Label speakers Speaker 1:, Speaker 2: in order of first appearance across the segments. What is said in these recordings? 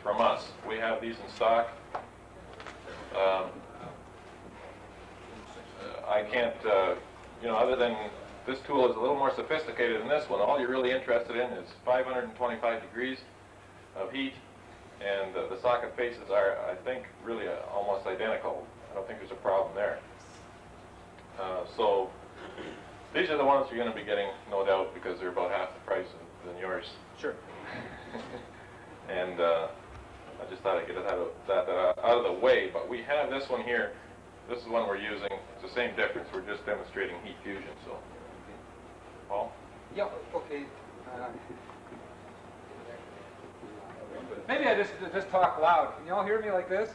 Speaker 1: from us. We have these in stock. I can't, other than this tool is a little more sophisticated than this one. All you're really interested in is 525 degrees of heat, and the socket faces are, I think, really almost identical. I don't think there's a problem there. So these are the ones you're going to be getting, no doubt, because they're about half the price than yours.
Speaker 2: Sure.
Speaker 1: And I just thought I'd get that out of the way. But we have this one here. This is one we're using. It's the same difference. We're just demonstrating heat fusion. So, Paul?
Speaker 2: Yeah, okay. Maybe I just talk loud. Can you all hear me like this?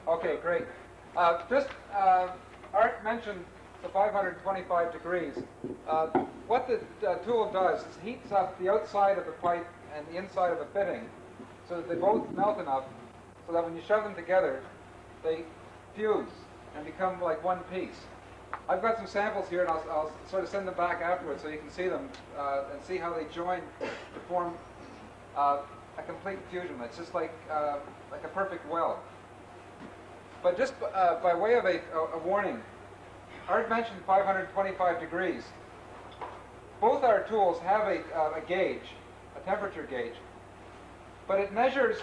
Speaker 2: Okay, great. Art mentioned the 525 degrees. What the tool does is heats up the outside of the pipe and the inside of the fitting so that they both melt enough so that when you shove them together, they fuse and become like one piece. I've got some samples here, and I'll sort of send them back afterwards so you can see them and see how they join to form a complete fusion. It's just like a perfect weld. But just by way of a warning, Art mentioned 525 degrees. Both our tools have a gauge, a temperature gauge, but it measures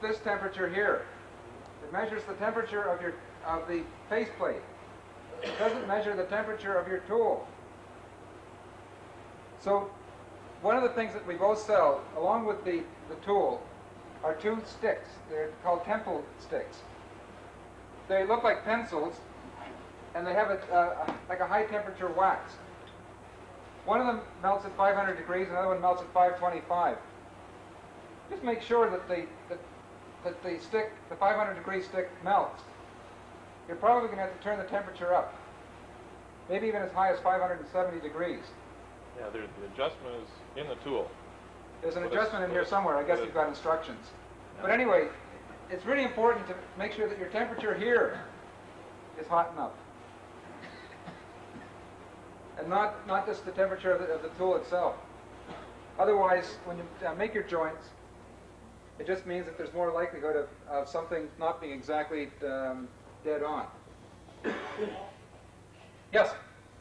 Speaker 2: this temperature here. It measures the temperature of the faceplate. It doesn't measure the temperature of your tool. So one of the things that we both sell, along with the tool, are two sticks. They're called temple sticks. They look like pencils, and they have like a high temperature wax. One of them melts at 500 degrees, another one melts at 525. Just make sure that the stick, the 500 degree stick, melts. You're probably going to have to turn the temperature up, maybe even as high as 570 degrees.
Speaker 1: Yeah, the adjustment is in the tool.
Speaker 2: There's an adjustment in here somewhere. I guess you've got instructions. But anyway, it's really important to make sure that your temperature here is hot enough. And not just the temperature of the tool itself. Otherwise, when you make your joints, it just means that there's more likelihood of something not being exactly dead on. Yes?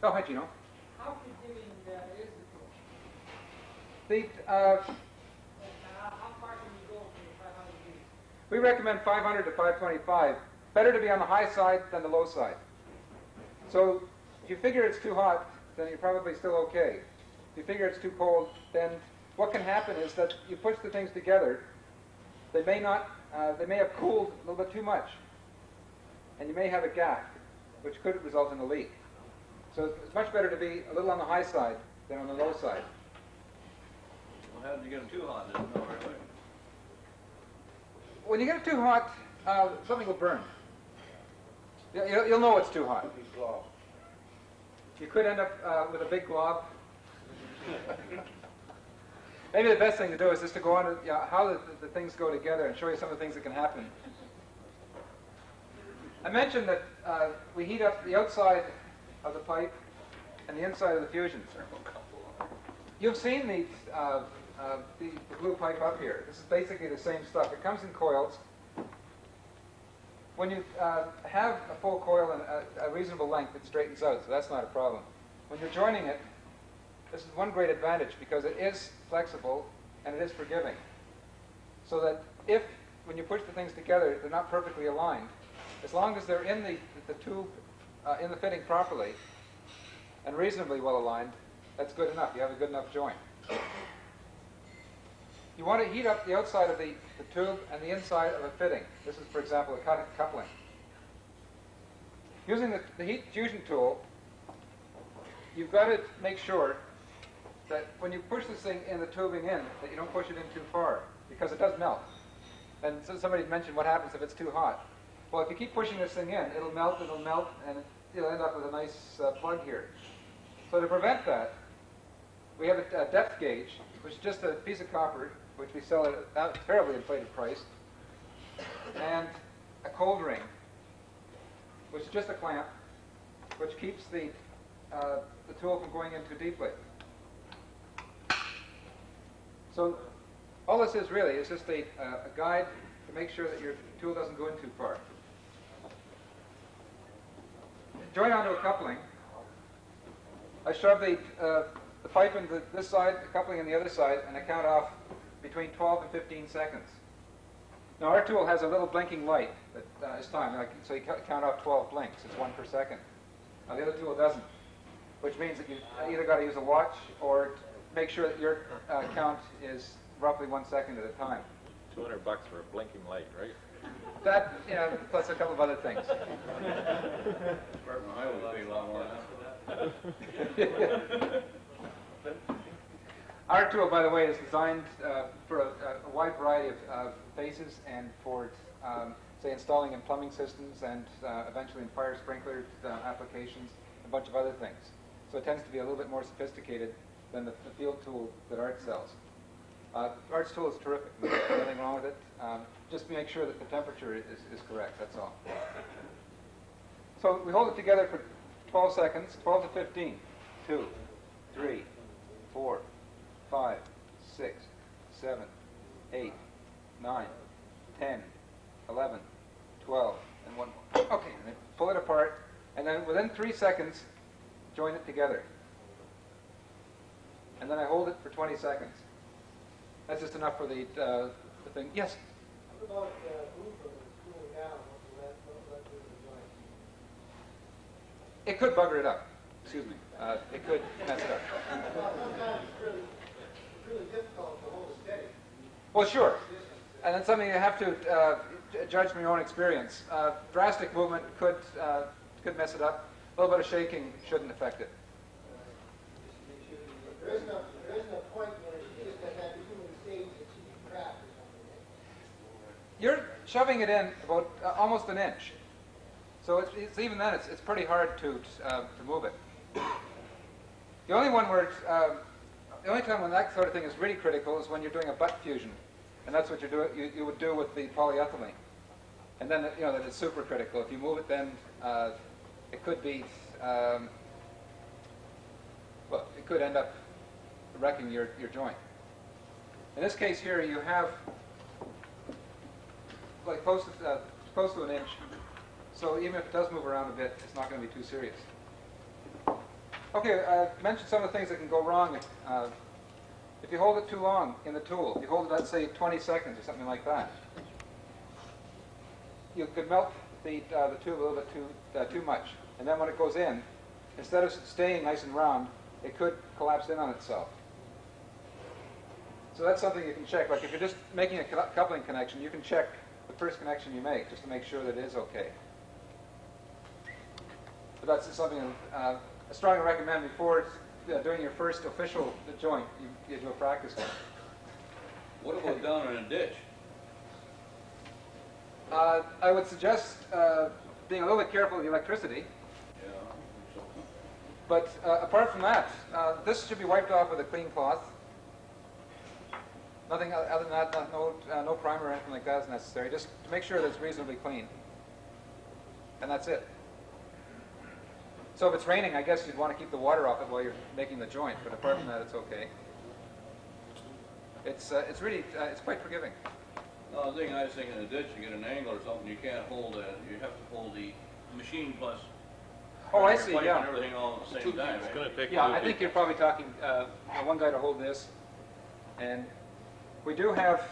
Speaker 2: Oh, hi, Gino.
Speaker 3: How forgiving is
Speaker 2: The,
Speaker 3: the tool? How far can you go from the 500 degrees?
Speaker 2: we recommend 500 to 525. Better to be on the high side than the low side. So if you figure it's too hot, then you're probably still okay. If you figure it's too cold, then what can happen is that you push the things together. They may have cooled a little bit too much, and you may have a gap, which could result in a leak. So it's much better to be a little on the high side than on the low side.
Speaker 4: Well, how did you get them too hot? Didn't know right away.
Speaker 2: When you get it too hot, something will burn. You'll know it's too hot. You could end up with a big glob. Maybe the best thing to do is just to go on to how the things go together and show you some of the things that can happen. I mentioned that we heat up the outside of the pipe and the inside of the fusion. You've seen the blue pipe up here. This is basically the same stuff. It comes in coils. When you have a full coil and a reasonable length, it straightens out, so that's not a problem. When you're joining it, this is one great advantage because it is flexible and it is forgiving. So that if, when you push the things together, they're not perfectly aligned, as long as they're in the tube, in the fitting properly and reasonably well aligned, that's good enough. You have a good enough joint. You want to heat up the outside of the tube and the inside of a fitting. This is, for example, a coupling. Using the heat fusion tool, you've got to make sure that when you push this thing in, the tubing in, that you don't push it in too far, because it does melt. And so somebody mentioned what happens if it's too hot. Well, if you keep pushing this thing in, it'll melt, and you'll end up with a nice plug here. So to prevent that, we have a depth gauge, which is just a piece of copper, which we sell at a terribly inflated price, and a cold ring, which is just a clamp, which keeps the tool from going in too deeply. So All this is really is just a guide to make sure that your tool doesn't go in too far. Join onto a coupling. I shove the pipe into this side, the coupling on the other side, and I count off between 12 and 15 seconds. Now our tool has a little blinking light that is timed, so you count off 12 blinks. It's 1 per second. Now the other tool doesn't, which means that you either got to use a watch or make sure that your count is roughly 1 second at a time.
Speaker 1: $200 for a blinking light, right?
Speaker 2: That, plus a couple of other things.
Speaker 4: Department of Highway would pay a lot more than that.
Speaker 2: Our tool, by the way, is designed for a wide variety of faces and for, say, installing in plumbing systems and eventually in fire sprinkler applications, a bunch of other things. So it tends to be a little bit more sophisticated than the field tool that Art sells. Art's tool is terrific. There's nothing wrong with it. Just make sure that the temperature is correct, that's all. So we hold it together for 12 seconds, 12 to 15. 2, 3, 4, 5, 6, 7, 8, 9, 10, 11, 12, and one more. Okay, and then pull it apart, and then within 3 seconds, join it together. And then I hold it for 20 seconds. That's just enough for the thing. Yes?
Speaker 3: What about movement and cooling down once you let through the joint?
Speaker 2: It could bugger it up. Excuse me. It could mess it up.
Speaker 3: Sometimes it's really difficult to hold it steady.
Speaker 2: Well, sure. And that's something you have to judge from your own experience. Drastic movement could mess it up. A little bit of shaking shouldn't affect it.
Speaker 3: There isn't a point where you just have between the stages that you can crack or something.
Speaker 2: You're shoving it in about almost an inch. So it's even then, it's pretty hard to move it. The only time when that sort of thing is really critical is when you're doing a butt fusion, and that's what you would do with the polyethylene. And then that it's super critical. If you move it, then it could be it could end up wrecking your joint. In this case here, you have like close to an inch. So even if it does move around a bit, it's not going to be too serious. Okay, I mentioned some of the things that can go wrong if you hold it too long in the tool. If you hold it, let's say, 20 seconds or something like that, you could melt the tube a little bit too much. And then when it goes in, instead of staying nice and round, it could collapse in on itself. So that's something you can check. Like if you're just making a coupling connection, you can check the first connection you make just to make sure that it is okay. But that's something I strongly recommend before doing your first official joint, you do a practice one.
Speaker 4: What about down in a ditch?
Speaker 2: I would suggest being a little bit careful with the electricity.
Speaker 4: Yeah. So,
Speaker 2: But apart from that, this should be wiped off with a clean cloth. Nothing other than that, no primer or anything like that is necessary, just to make sure that it's reasonably clean. And that's it. So if it's raining, I guess you'd want to keep the water off it while you're making the joint, but apart from that, it's okay. It's really, it's quite forgiving.
Speaker 4: no, the thing I was thinking in a ditch, you get an angle or something, you can't hold it. You have to hold the machine plus.
Speaker 2: Oh, I
Speaker 4: your
Speaker 2: see,
Speaker 4: pipe
Speaker 2: yeah.
Speaker 4: And everything all at the same time.
Speaker 1: It's
Speaker 4: Right?
Speaker 1: going to take
Speaker 2: Yeah,
Speaker 1: two
Speaker 2: I think
Speaker 1: people.
Speaker 2: you're probably talking one guy to hold this, and we do have,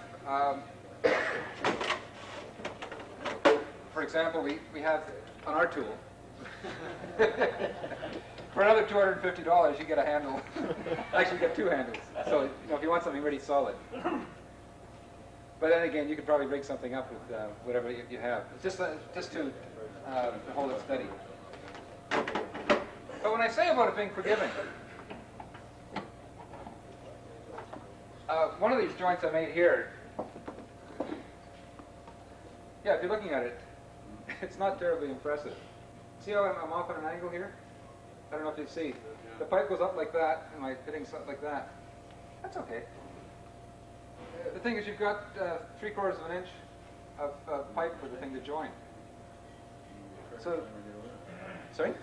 Speaker 2: for example, we have on our tool, for another $250, you get a handle. Actually, you get two handles. So if you want something really solid. But then again, you could probably rig something up with whatever you have. It's just to hold it steady. But when I say about it being forgiving, one of these joints I made here, yeah, if you're looking at it, it's not terribly impressive. See how I'm off at an angle here? I don't know if you see. The pipe goes up like that, and I'm hitting something like that. That's okay. The thing is, you've got 3/4 of an inch of pipe for the thing to join. So, sorry?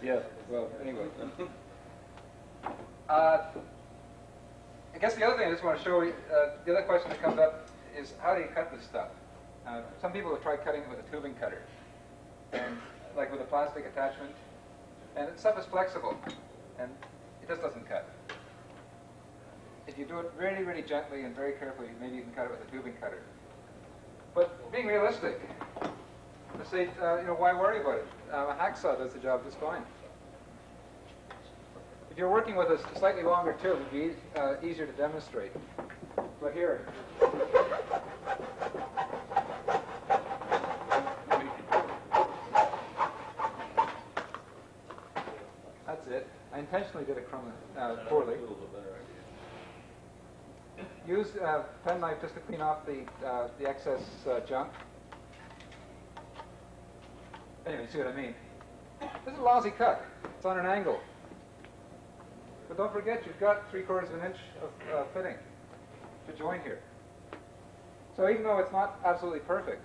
Speaker 2: Yeah, well, anyway. I guess the other thing I just want to show you, the other question that comes up is how do you cut this stuff? Some people have tried cutting it with a tubing cutter, and like with a plastic attachment, and the stuff is flexible, and it just doesn't cut. If you do it really, really gently and very carefully, maybe you can cut it with a tubing cutter. But being realistic, let's say, why worry about it? A hacksaw does the job just fine. If you're working with a slightly longer tube, it would be easier to demonstrate. But here, that's it. I intentionally did it poorly. Use a penknife just to clean off the excess junk. Anyway, you see what I mean? This is a lousy cut. It's on an angle. But don't forget, you've got 3/4 of an inch of fitting to join here. So even though it's not absolutely perfect,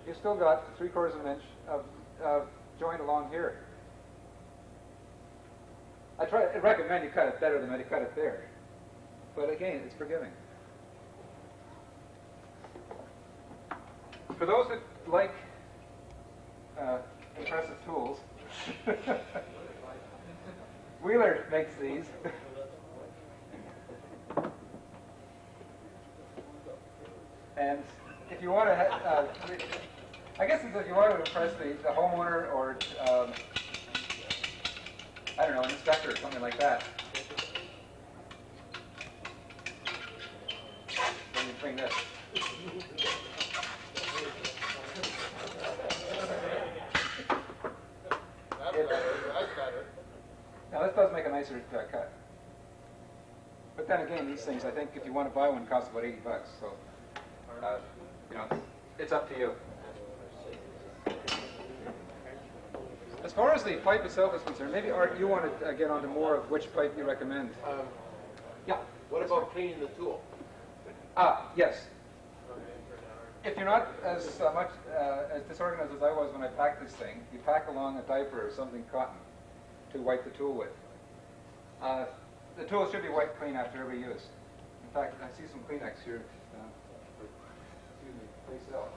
Speaker 2: you've still got 3/4 of an inch of joint along here. I recommend you cut it better than I cut it there. But again, it's forgiving. For those that like impressive tools, Wheeler makes these. And if you want to, I guess it's if you want to impress the homeowner or, I don't know, an inspector or something like that. Then you bring this. Now this does make a nicer cut. But then again, these things, I think if you want to buy one, cost about $80. So, it's up to you. As far as the pipe itself is concerned, maybe Art, you want to get onto more of which pipe you recommend. Yeah.
Speaker 5: What about cleaning the tool?
Speaker 2: Yes. If you're not as much as disorganized as I was when I packed this thing, you pack along a diaper or something cotton to wipe the tool with. The tool should be wiped clean after every use. In fact, I see some Kleenex here. Excuse me, they sell.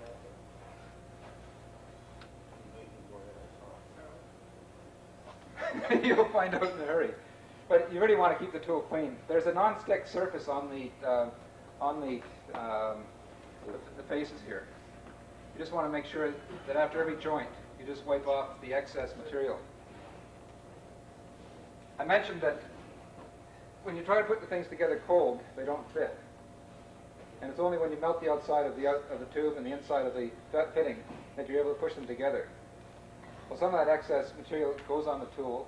Speaker 2: You'll find out in a hurry. But you really want to keep the tool clean. There's a non-stick surface on the faces here. You just want to make sure that after every joint, you just wipe off the excess material. I mentioned that when you try to put the things together cold, they don't fit. And it's only when you melt the outside of the tube and the inside of the fitting that you're able to push them together. Well, some of that excess material goes on the tool.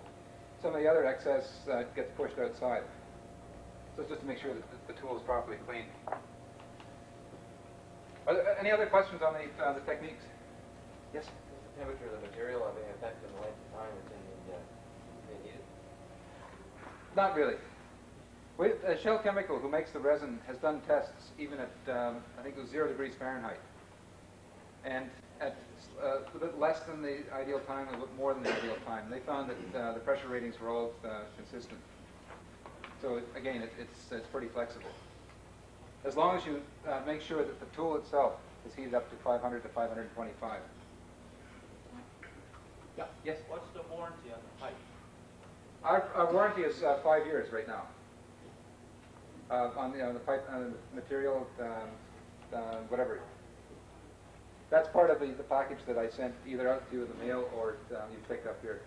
Speaker 2: Some of the other excess gets pushed outside. So it's just to make sure that the tool is properly clean. Are there any other questions on the techniques? Yes?
Speaker 5: Does the temperature of the material have any effect on the length of time it's in heated?
Speaker 2: Not really. Shell Chemical, who makes the resin, has done tests even at, I think it was 0 degrees Fahrenheit. And at a bit less than the ideal time, a bit more than the ideal time. They found that the pressure ratings were all consistent. So again, it's pretty flexible. As long as you make sure that the tool itself is heated up to 500 to 525. Yeah. Yes?
Speaker 6: What's the warranty on the pipe?
Speaker 2: Our warranty is 5 years right now. On the pipe, the material, whatever. That's part of the package that I sent either out to you in the mail or you picked up here.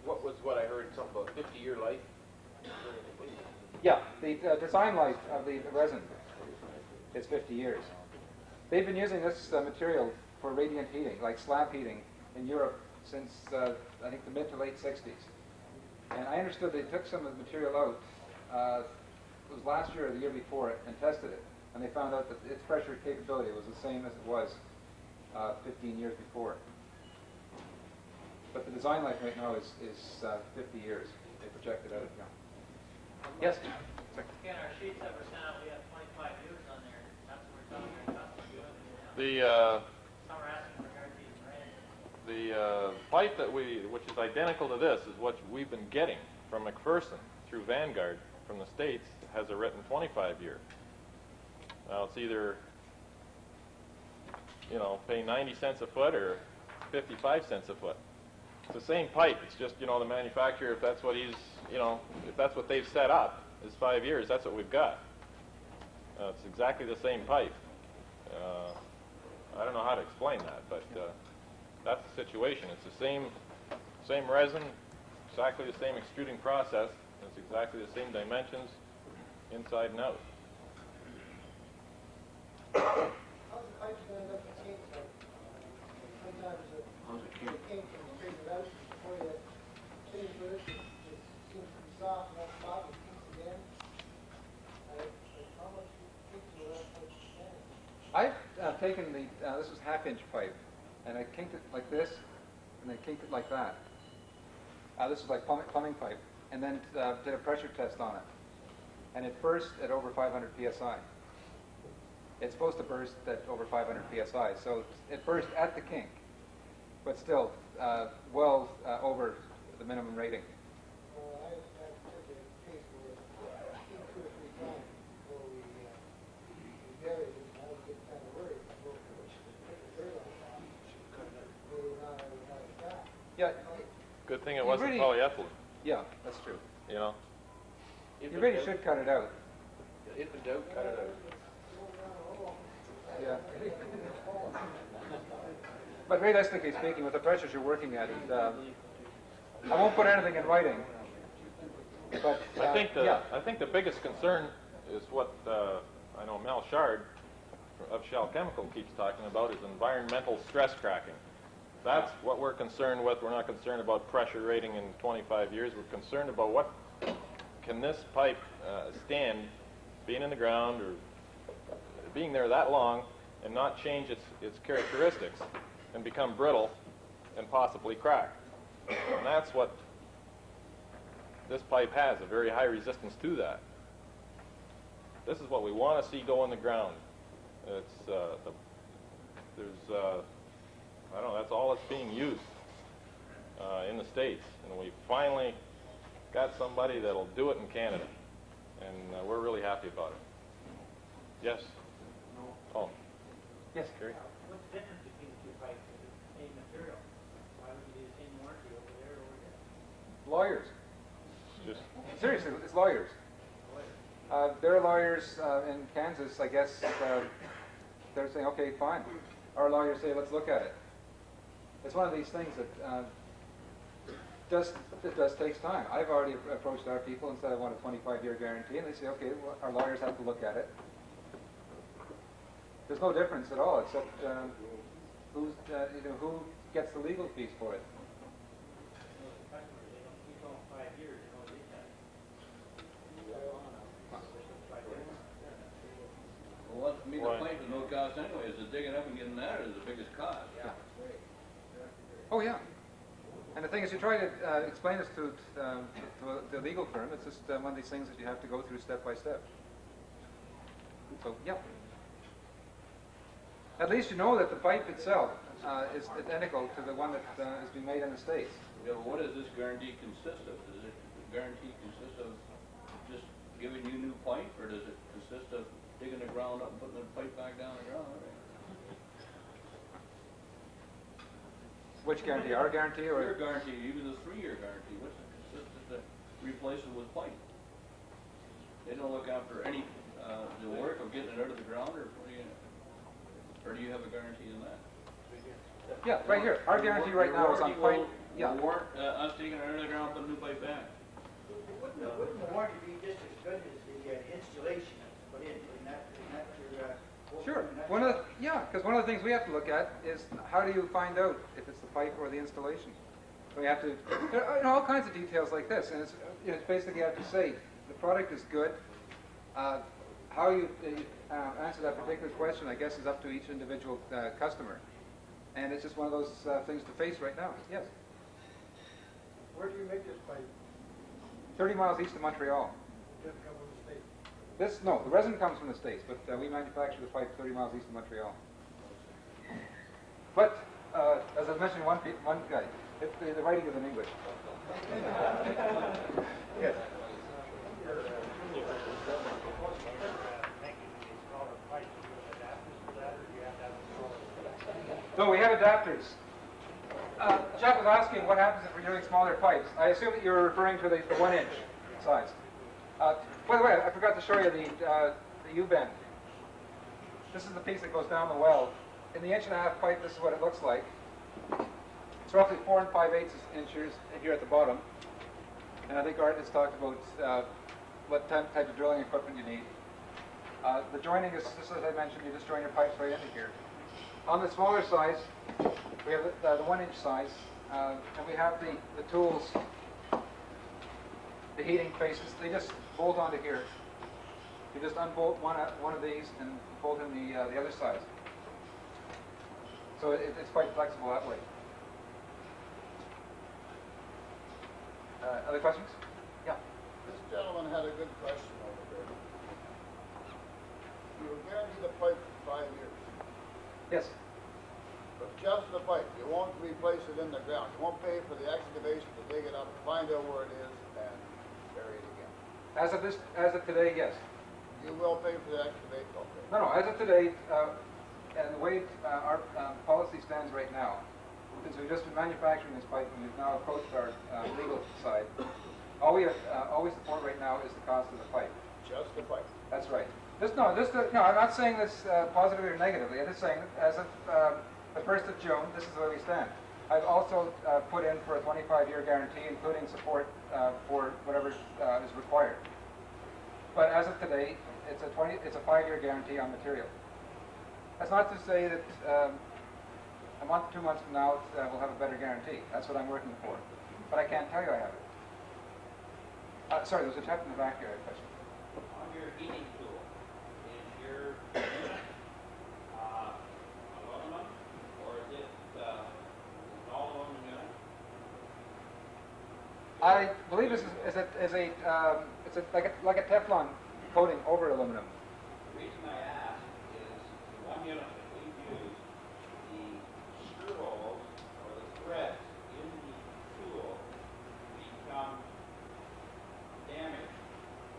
Speaker 5: What I heard, something about 50-year life?
Speaker 2: Yeah, the design life of the resin is 50 years. They've been using this material for radiant heating, like slab heating, in Europe since I think the mid to late 60s. And I understood they took some of the material out, it was last year or the year before, and tested it. And they found out that its pressure capability was the same as it was 15 years before. But the design life right now is 50 years. They projected out now. Yes?
Speaker 6: Again, our sheets that were sent out, we have 25 years on there. That's what we're telling our customers doing. Some are asking for guarantees and range.
Speaker 1: The pipe which is identical to this, is what we've been getting from McPherson through Vanguard from the States has a written 25-year. Now it's either, you know, pay 90 cents a foot or 55 cents a foot. It's the same pipe. It's just, you know, the manufacturer, if that's what he's, you know, if that's what they've set up is 5 years, that's what we've got. It's exactly the same pipe. I don't know how to explain that, but that's the situation. It's the same resin, exactly the same extruding process. It's exactly the same dimensions, inside and out.
Speaker 3: How's the pipe going to look at kink? Sometimes the kink can straighten it out before you finish with it. It seems to be soft and that's soft. It kinks again. How much kink will that pipe stand?
Speaker 2: I've taken the, this is half-inch pipe, and I kinked it like this, and then kinked it like that. This is like plumbing pipe, and then did a pressure test on it. And it burst at over 500 psi. It's supposed to burst at over 500 psi, so it burst at the kink, but still well over the minimum rating.
Speaker 3: I took a case where it kinked 2 or 3 times before we buried it. I was getting kind of worried.
Speaker 2: Yeah,
Speaker 1: Good thing it
Speaker 2: You
Speaker 1: wasn't
Speaker 2: really-
Speaker 1: polyethylene,
Speaker 2: yeah, that's true.
Speaker 1: you know?
Speaker 2: You really should cut it out.
Speaker 5: If in doubt, cut it out.
Speaker 2: Yeah. But realistically speaking, with the pressures you're working at, I won't put anything in writing. But
Speaker 1: I
Speaker 2: yeah.
Speaker 1: think the biggest concern is what I know Mel Shard of Shell Chemical keeps talking about is environmental stress cracking. That's what we're concerned with. We're not concerned about pressure rating in 25 years. We're concerned about what can this pipe stand being in the ground or being there that long and not change its characteristics and become brittle and possibly crack. And that's what this pipe has, a very high resistance to that. This is what we want to see go in the ground. It's I don't know, that's all that's being used in the States. And we finally got somebody that'll do it in Canada. And we're really happy about it. Yes? Tom?
Speaker 2: Yes.
Speaker 1: Gary?
Speaker 6: What's the difference between the two pipes? If it's the same material, why would you do the same warranty over there or over here?
Speaker 2: Lawyers.
Speaker 1: Just
Speaker 2: Seriously, it's lawyers. There are lawyers in Kansas, I guess, they're saying, okay, fine. Our lawyers say, let's look at it. It's one of these things that it takes time. I've already approached our people and said I want a 25-year guarantee, and they say, okay, well, our lawyers have to look at it. There's no difference at all, except who gets the legal fees for it.
Speaker 6: Customers, they don't keep on 5 years, they don't get that.
Speaker 4: Well, I mean, the pipe is no cost anyway. Is the digging up and getting that is the biggest cost.
Speaker 2: Yeah. Oh, yeah. And the thing is, you try to explain this to the legal firm. It's just one of these things that you have to go through step by step. So, yeah. At least you know that the pipe itself is identical to the one that is being made in the States.
Speaker 4: Yeah, well, what does this guarantee consist of? Does it guarantee consist of just giving you new pipe, or does it consist of digging the ground up and putting the pipe back down the ground?
Speaker 2: Which guarantee? Our guarantee or?
Speaker 4: Your guarantee, even the 3-year guarantee, what's it consist of to replace it with pipe? They don't look after any, the work of getting it out of the ground, or do you have a guarantee in that?
Speaker 2: Yeah, right here. Our guarantee right now is on pipe. Yeah.
Speaker 4: Warrant us taking it out of the ground, putting a new pipe back.
Speaker 3: Wouldn't the warranty be just as good as the installation put in that your...
Speaker 2: Sure. Because one of the things we have to look at is how do you find out if it's the pipe or the installation? We have to, there are all kinds of details like this, and it's basically you have to say the product is good. How you answer that particular question, I guess, is up to each individual customer, and it's just one of those things to face right now. Yes.
Speaker 3: Where do you make this pipe?
Speaker 2: 30 miles east of Montreal.
Speaker 3: Does it come from the state?
Speaker 2: The resin comes from the States, but we manufacture the pipe 30 miles east of Montreal. But, as I mentioned, one guy, the writing is in English. Yes. No, we have adapters. Jeff was asking what happens if we're doing smaller pipes. I assume that you're referring to the 1-inch size. By the way, I forgot to show you the U-bend. This is the piece that goes down the well. In the 1.5-inch pipe, this is what it looks like. It's roughly 4 5/8 inches here at the bottom. And I think Art has talked about what type of drilling equipment you need. The joining is, just as I mentioned, you just join your pipes right into here. On the smaller size, we have the 1-inch size, and we have the tools, the heating faces. They just bolt onto here. You just unbolt one of these and bolt in the other size. So it's quite flexible that way. Other questions? Yeah.
Speaker 7: This gentleman had a good question over there. You will guarantee the pipe for 5 years.
Speaker 2: Yes.
Speaker 7: But just the pipe, you won't replace it in the ground. You won't pay for the excavation to dig it up, find out where it is, and bury it again.
Speaker 2: As of today, yes.
Speaker 7: You will pay for the excavation, okay?
Speaker 2: No. As of today, and the way our policy stands right now, since we've just been manufacturing this pipe and we've now approached our legal side, all we support right now is the cost of the pipe.
Speaker 7: Just the pipe.
Speaker 2: That's right. No, I'm not saying this positively or negatively. I'm just saying that as of the 1st of June, this is where we stand. I've also put in for a 25-year guarantee, including support for whatever is required. But as of today, it's a 5-year guarantee on material. That's not to say that a month, 2 months from now, we'll have a better guarantee. That's what I'm working for. But I can't tell you I have it. Sorry, there's a chap in the back here. I have a question.
Speaker 8: On your heating tool, is your unit aluminum, or is it an all-aluminum unit?
Speaker 2: I believe this is like a Teflon coating over aluminum.
Speaker 8: The reason I ask is the one unit that we've used, the screw holes or the threads in the tool become damaged.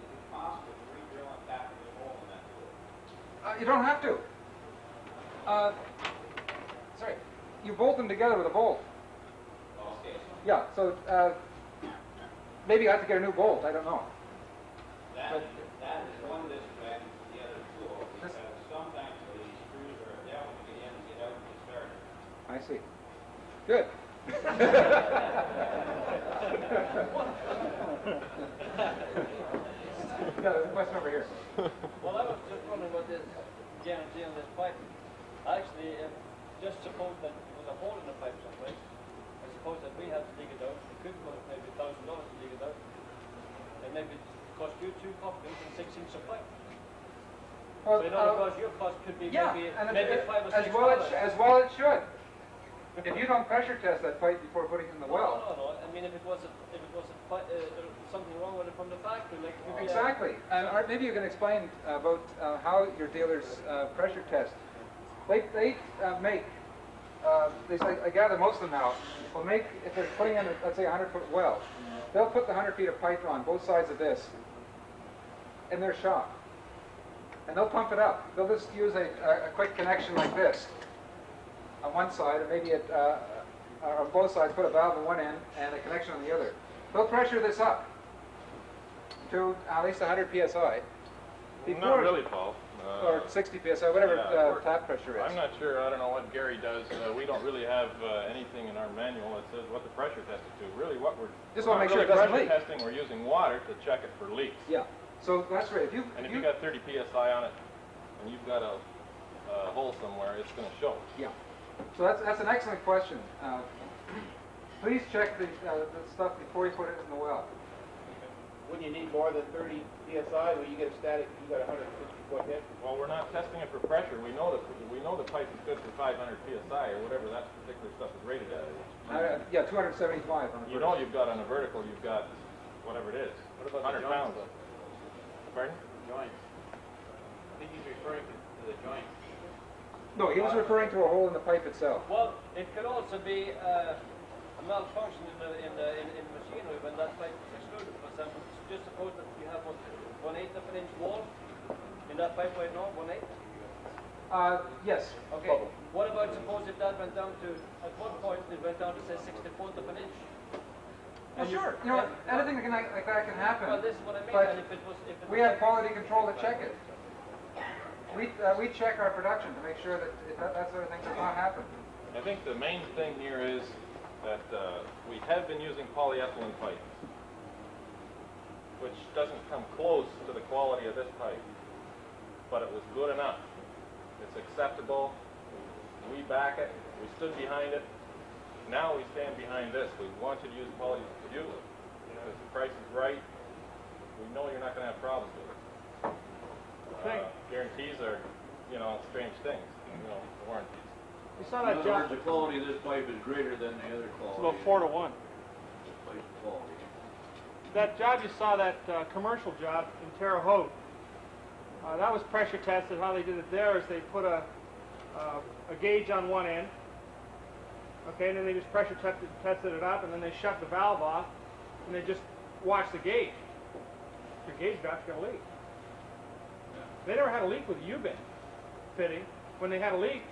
Speaker 8: Is it possible to re-drill and tap the hole in that tool?
Speaker 2: You don't have to. Sorry. You bolt them together with a bolt.
Speaker 8: Okay.
Speaker 2: Yeah, so maybe you have to get a new bolt. I don't know.
Speaker 8: That is one disadvantage of the other tool, because sometimes the screws are a devil to get in and get out and get started.
Speaker 2: I see. Good. Yeah, there's a question over here.
Speaker 9: Well, I was just wondering what this guarantee on this pipe. Actually, just suppose that there was a hole in the pipe someplace. I suppose that we had to dig it out. It could cost maybe $1,000 to dig it out. And maybe it cost you 2 coffins and 6 inches of pipe.
Speaker 2: Well,
Speaker 9: So in other words, your cost could be maybe $5 or $6.
Speaker 2: As well it should. If you don't pressure test that pipe before putting it in the well.
Speaker 9: No. I mean, if it was something wrong with it from the factory, like
Speaker 2: Exactly. And Art, maybe you can explain about how your dealers pressure test. They make, I gather most of them now, will make, if they're putting in, let's say, a 100-foot well, they'll put the 100 feet of pipe on both sides of this in their shop. And they'll pump it up. They'll just use a quick connection like this on one side, and maybe on both sides, put a valve on one end and a connection on the other. They'll pressure this up to at least 100 psi.
Speaker 1: Not really, Paul.
Speaker 2: Or 60 psi, whatever
Speaker 1: yeah,
Speaker 2: tap pressure is.
Speaker 1: I'm not sure. I don't know what Gary does. We don't really have anything in our manual that says what the pressure test is to. Really, what we're
Speaker 2: Just want to make sure
Speaker 1: really
Speaker 2: it doesn't
Speaker 1: pressure
Speaker 2: leak.
Speaker 1: testing, we're using water to check it for leaks.
Speaker 2: Yeah. So that's right. If you
Speaker 1: got 30 psi on it, and you've got a hole somewhere, it's going to show.
Speaker 2: Yeah. So that's an excellent question. Please check the stuff before you put it in the well.
Speaker 5: Wouldn't you need more than 30 psi when you get a static, you got a 150-foot hit?
Speaker 1: Well, we're not testing it for pressure. We know the pipe is good for 500 psi or whatever that particular stuff is rated at.
Speaker 2: Yeah, 275 on the
Speaker 1: You know you've got on a vertical, you've got whatever it is.
Speaker 5: What about
Speaker 1: 100
Speaker 5: the joints,
Speaker 1: pounds.
Speaker 5: though?
Speaker 1: Pardon?
Speaker 5: Joints. I think he's referring to the joints.
Speaker 2: No, he was referring to a hole in the pipe itself.
Speaker 9: Well, it could also be a malfunction in the machine when that pipe was extruded. But just suppose that you have 1/8 of an inch wall in that pipe right now, 1/8.
Speaker 2: Yes.
Speaker 9: Okay. What about suppose if that went down to, at one point it went down to say 64th of an inch?
Speaker 2: Well, sure. You know, anything like that can happen.
Speaker 9: Well, this is what I mean.
Speaker 2: But
Speaker 9: And if it was,
Speaker 2: we have quality control to check it. We check our production to make sure that that sort of thing does not happen.
Speaker 1: I think the main thing here is that we have been using polyethylene pipe, which doesn't come close to the quality of this pipe, but it was good enough. It's acceptable. We back it. We stood behind it. Now we stand behind this. We want you to use polyethylene because the price is right. We know you're not going to have problems with it. Guarantees are, strange things. Warranties.
Speaker 9: You saw
Speaker 4: In
Speaker 9: that
Speaker 4: other words,
Speaker 9: job.
Speaker 4: the quality of this pipe is greater than the other quality.
Speaker 9: It's about 4 to 1.
Speaker 4: This pipe's quality.
Speaker 10: That job you saw, that commercial job in Terre Haute, that was pressure tested. How they did it there is they put a gauge on one end, okay, and then they just pressure tested it up, and then they shut the valve off, and they just watched the gauge. Your gauge valve's going to leak. They never had a leak with a U-bend fitting. When they had a leak,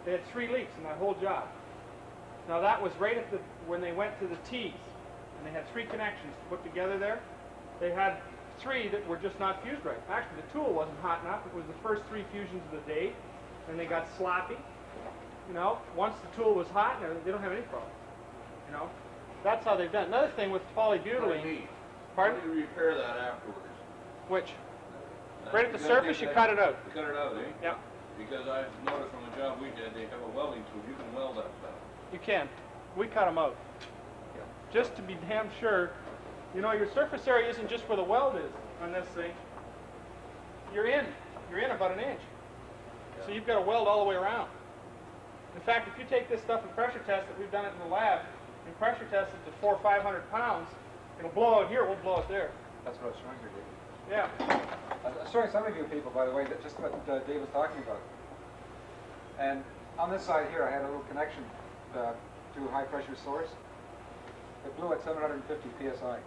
Speaker 10: they had 3 leaks in that whole job. Now that was right at when they went to the T's, and they had 3 connections put together there. They had 3 that were just not fused right. Actually, the tool wasn't hot enough. It was the first 3 fusions of the day, and they got sloppy. Once the tool was hot, they don't have any problem. That's how they've done it. Another thing with polybutylene. Pardon?
Speaker 4: How do you repair that afterwards?
Speaker 10: Which? Right at the surface, you cut it out.
Speaker 4: You cut it out, eh?
Speaker 10: Yeah.
Speaker 4: Because I noticed from the job we did, they have a welding tool. You can weld that stuff.
Speaker 10: You can. We cut them out. Just to be damn sure. Your surface area isn't just where the weld is on this thing. You're in about an inch. So you've got to weld all the way around. In fact, if you take this stuff and pressure test it, we've done it in the lab, and pressure test it to 400 or 500 pounds, it'll blow out here, it won't blow out there.
Speaker 2: That's what I was showing you, David.
Speaker 10: Yeah.
Speaker 2: I was showing some of you people, by the way, that just what Dave was talking about. And on this side here, I had a little connection to a high-pressure source. It blew at 750 psi.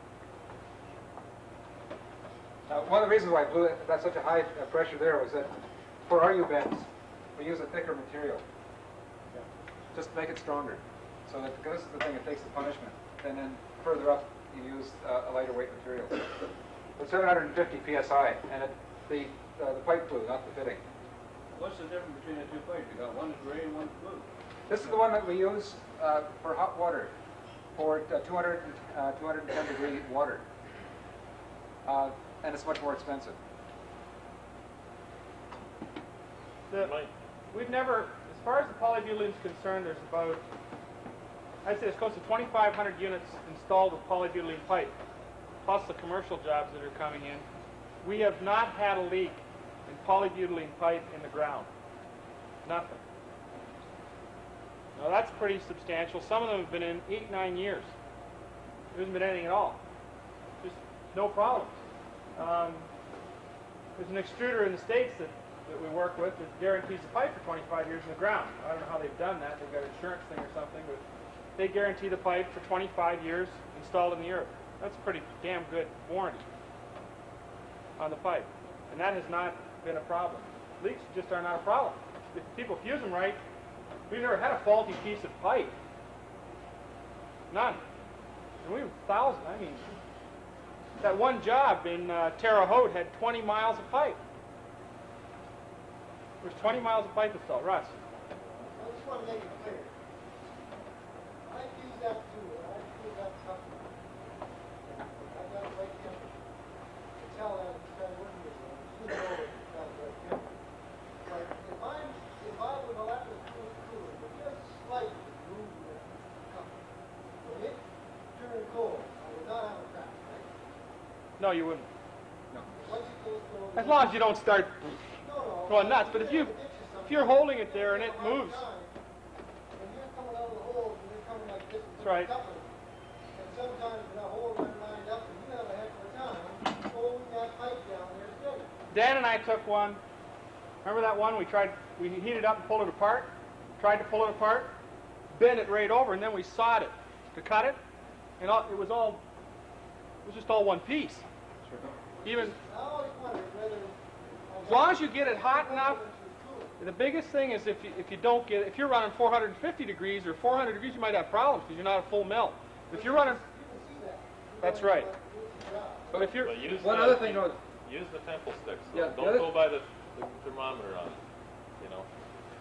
Speaker 2: Now, one of the reasons why it blew at such a high pressure there was that for our U-bends, we use a thicker material. Just to make it stronger. So that, this is the thing, it takes the punishment. And then further up, you use a lighter weight material. But 750 psi, and the pipe blew, not the fitting.
Speaker 4: What's the difference between the 2 pipes? You got one's gray and one's blue.
Speaker 2: This is the one that we use for hot water, for 210 degree water. And it's much more expensive.
Speaker 10: We've never, as far as the polybutylene is concerned, there's about, I'd say it's close to 2,500 units installed with polybutylene pipe, plus the commercial jobs that are coming in. We have not had a leak in polybutylene pipe in the ground. Nothing. Now that's pretty substantial. Some of them have been in 8-9 years. There hasn't been anything at all. Just no problems. There's an extruder in the States that we work with that guarantees the pipe for 25 years in the ground. I don't know how they've done that. They've got an insurance thing or something, but they guarantee the pipe for 25 years installed in the earth. That's a pretty damn good warranty on the pipe. And that has not been a problem. Leaks just are not a problem. If people fuse them right, we've never had a faulty piece of pipe. None. And we have thousands. I mean, that one job in Terre Haute had 20 miles of pipe. There's 20 miles of pipe installed. Russ?
Speaker 3: I just want to make it clear. I use that tool, I use that toughness. I got it right here. To tell that it's been working with it. You know it's got it right here. But if I would have let this tool but just slightly move the cup, when it turned cold, I would not have a crack, right?
Speaker 10: No, you wouldn't.
Speaker 3: Once it goes cold,
Speaker 10: As long as you don't start going nuts. But if you're holding it there and it moves.
Speaker 3: when you're coming out of the holes and you're coming like this,
Speaker 10: That's right.
Speaker 3: and sometimes the holes aren't lined up and you have a heck of a time holding that pipe down there steady.
Speaker 10: Dan and I took one. Remember that one we heated up and pulled it apart? Tried to pull it apart, bent it right over, and then we sawed it. to cut it, and it was just all one piece. Even
Speaker 3: I always wondered whether,
Speaker 10: as long as you get it hot enough. The biggest thing is if you're running 450 degrees or 400 degrees, you might have problems because you're not a full melt. If you're running, that's right. But if you're
Speaker 2: other thing,
Speaker 1: use the temple sticks.
Speaker 2: Yeah,
Speaker 1: Don't go by the thermometer on it. You know,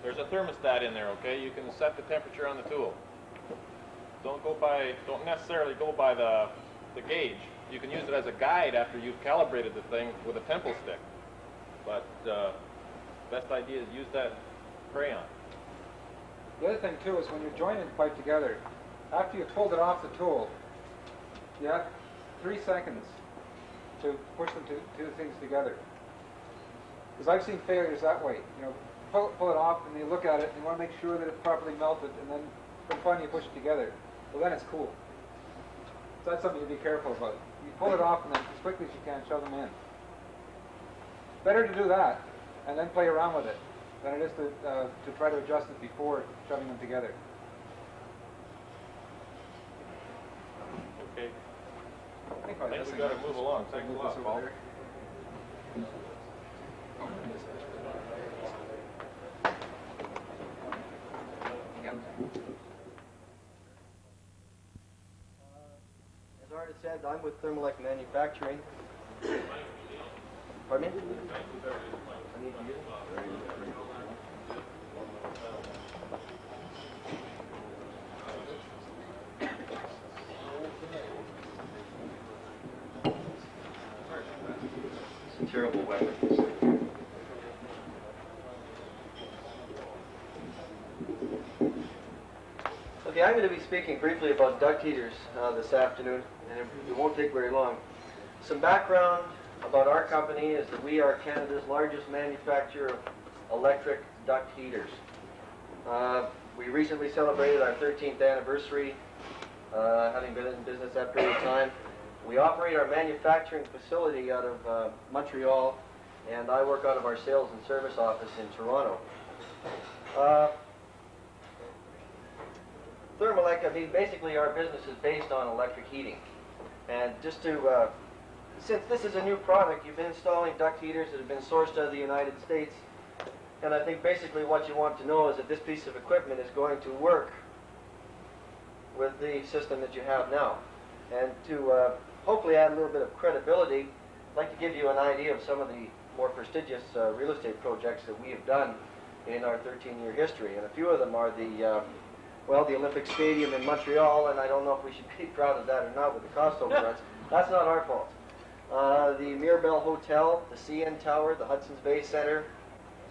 Speaker 1: there's a thermostat in there. Okay, you can set the temperature on the tool. Don't necessarily go by the gauge. You can use it as a guide after you've calibrated the thing with a temple stick. But best idea is use that crayon.
Speaker 2: the other thing too is when you're joining the pipe together, after you've pulled it off the tool, you have 3 seconds to push them two things together. Because I've seen failures that way. You know, pull it off and you look at it and you want to make sure that it's properly melted, and then from fun you push it together. Well, then it's cool. So that's something to be careful about. You pull it off and then as quickly as you can shove them in. Better to do that and then play around with it than it is to try to adjust it before shoving them together.
Speaker 1: Okay.
Speaker 2: I think
Speaker 1: we've got to move along. Thanks a lot, Paul.
Speaker 11: As Artie said, I'm with Thermalec Manufacturing. Pardon me? I need to use It's a terrible weapon. Okay, I'm going to be speaking briefly about duct heaters this afternoon, and it won't take very long. Some background about our company is that we are Canada's largest manufacturer of electric duct heaters. We recently celebrated our 13th anniversary, having been in business that period of time. We operate our manufacturing facility out of Montreal, and I work out of our sales and service office in Toronto. Thermalec, I mean, basically our business is based on electric heating. And just to, since this is a new product, you've been installing duct heaters that have been sourced out of the United States. And I think basically what you want to know is that this piece of equipment is going to work with the system that you have now. And to hopefully add a little bit of credibility, I'd like to give you an idea of some of the more prestigious real estate projects that we have done in our 13-year history. And a few of them are the Olympic Stadium in Montreal, and I don't know if we should be proud of that or not with the cost overruns. That's not our fault. The Mirabel Hotel, the CN Tower, the Hudson's Bay Center,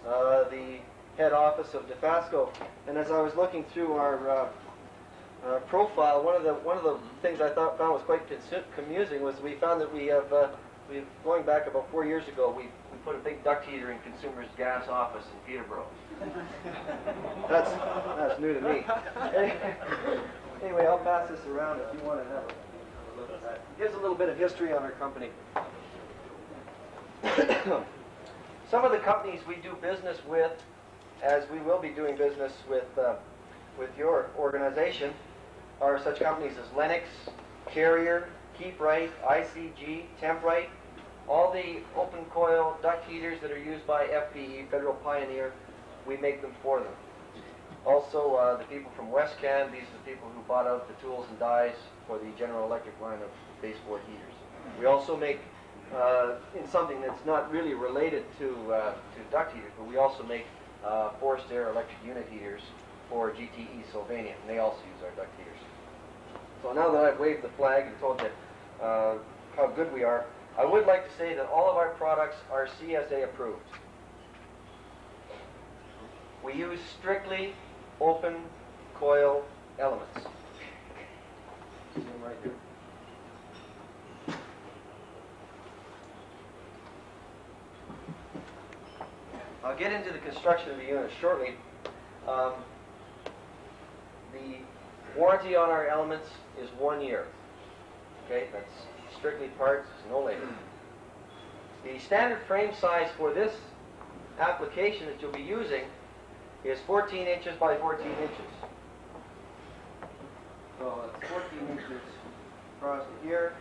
Speaker 11: the head office of DeFasco. And as I was looking through our profile, one of the things I found was quite amusing was we found that we have going back about 4 years ago, we put a big duct heater in Consumers Gas office in Peterborough. That's new to me. Anyway, I'll pass this around if you want to have a look at that. Here's a little bit of history on our company. Some of the companies we do business with, as we will be doing business with your organization, are such companies as Lennox, Carrier, Keep Right, ICG, Temprite, all the open coil duct heaters that are used by FPE, Federal Pioneer, we make them for them. Also, the people from WestCan, these are the people who bought out the tools and dies for the General Electric line of baseboard heaters. We also make, in something that's not really related to duct heaters, but we also make forced air electric unit heaters for GTE Sylvania, and they also use our duct heaters. So now that I've waved the flag and told you how good we are, I would like to say that all of our products are CSA approved. We use strictly open coil elements. See them right here. I'll get into the construction of the unit shortly. The warranty on our elements is 1 year. Okay, that's strictly parts, no labor. The standard frame size for this application that you'll be using is 14 inches by 14 inches. So it's 14 inches across to here,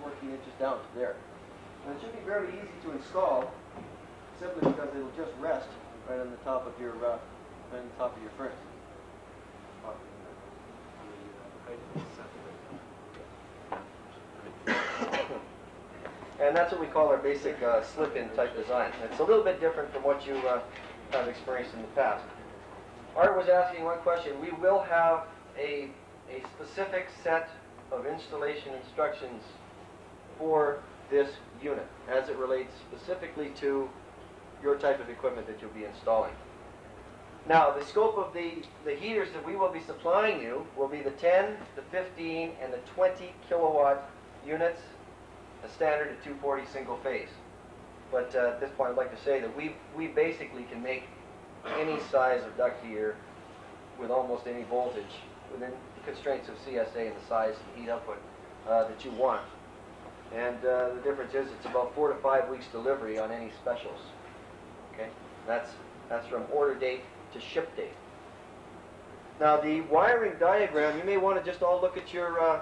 Speaker 11: 14 inches down to there. And it should be fairly easy to install, simply because it'll just rest right on the top of your furnace. And that's what we call our basic slip-in type design. It's a little bit different from what you have experienced in the past. Art was asking one question. We will have a specific set of installation instructions for this unit as it relates specifically to your type of equipment that you'll be installing. Now, the scope of the heaters that we will be supplying you will be the 10, the 15, and the 20 kilowatt units, a standard at 240 single phase. But at this point, I'd like to say that we basically can make any size of duct heater with almost any voltage within the constraints of CSA and the size and heat output that you want. And the difference is it's about 4 to 5 weeks delivery on any specials. Okay, that's from order date to ship date. Now the wiring diagram, you may want to just all look at your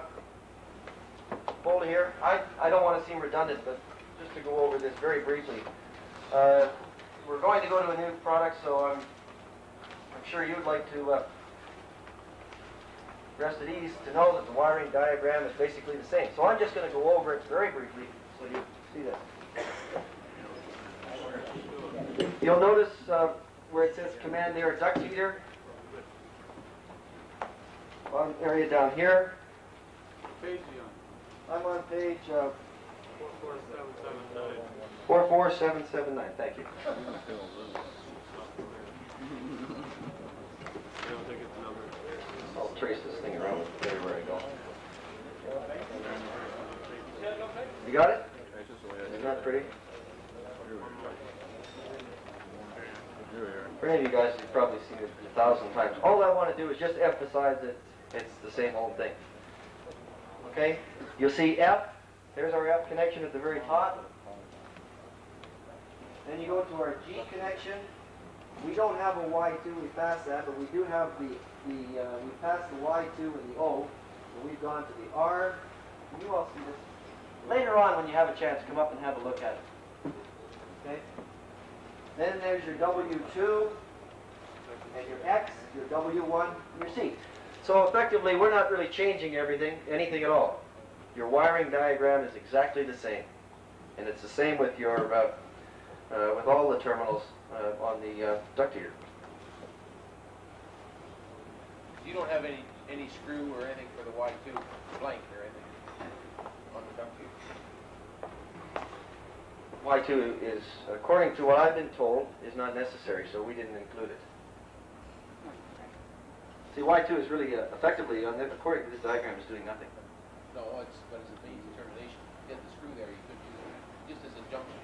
Speaker 11: folder here. I don't want to seem redundant, but just to go over this very briefly. We're going to go to a new product, so I'm sure you'd like to rest at ease to know that the wiring diagram is basically the same. So I'm just going to go over it very briefly so you see this. You'll notice where it says command air duct heater, bottom area down here.
Speaker 10: Page
Speaker 11: I'm on page
Speaker 10: 44779.
Speaker 11: 44779. Thank you. I'll trace this thing around everywhere I go. You got it? Isn't that pretty? For any of you guys, you've probably seen it 1,000 times. All I want to do is just emphasize that it's the same old thing. Okay? You'll see F. There's our F connection at the very top. Then you go to our G connection. We don't have a Y2, we passed that, but we do have we passed the Y2 and the O, and we've gone to the R. And you all see this. Later on, when you have a chance, come up and have a look at it. Okay? Then there's your W2, and your X, your W1, and your C. So effectively, we're not really changing anything at all. Your wiring diagram is exactly the same, and it's the same with your with all the terminals on the duct heater.
Speaker 5: You don't have any screw or anything for the Y2 blank or anything on the duct heater?
Speaker 11: Y2 is, according to what I've been told, is not necessary, so we didn't include it. See, Y2 is really effectively, according to this diagram, is doing nothing.
Speaker 5: No, but as a means of termination, get the screw there, you could use it just as a junction.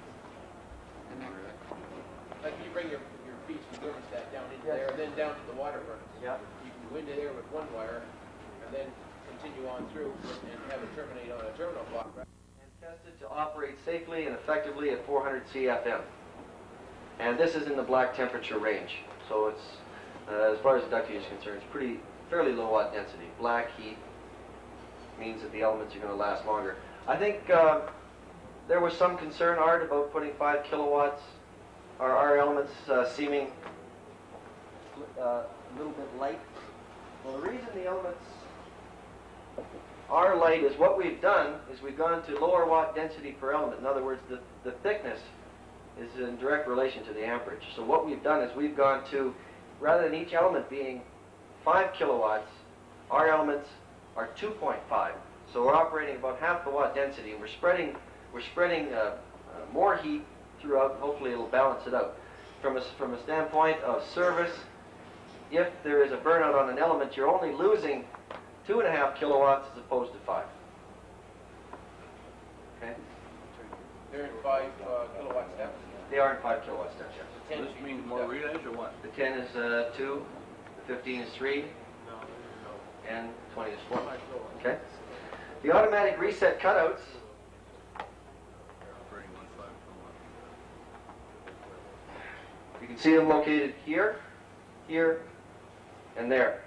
Speaker 5: Like you bring your feet from the thermostat down into there, and then down to the water furnace.
Speaker 11: Yeah.
Speaker 5: You can go into there with one wire, and then continue on through and have it terminate on a terminal block. Right?
Speaker 11: And tested to operate safely and effectively at 400 CFM. And this is in the black temperature range. So it's, as far as the duct heat is concerned, it's fairly low watt density. Black heat means that the elements are going to last longer. I think there was some concern, Art, about putting 5 kilowatts, or our elements seeming a little bit light. Well, the reason the elements are light is what we've done is we've gone to lower watt density per element. In other words, the thickness is in direct relation to the amperage. So what we've done is we've gone to, rather than each element being 5 kilowatts, our elements are 2.5. So we're operating about half the watt density, and we're spreading more heat throughout, and hopefully it'll balance it out. From a standpoint of service, if there is a burnout on an element, you're only losing 2.5 kilowatts as opposed to 5. Okay?
Speaker 5: They're in 5 kilowatt steps.
Speaker 11: They are in 5 kilowatt steps, yes.
Speaker 4: So this means more relays or what?
Speaker 11: The 10 is 2, the 15 is 3, and 20 is 4. Okay? The automatic reset cutouts, you can see them located here, here, and there.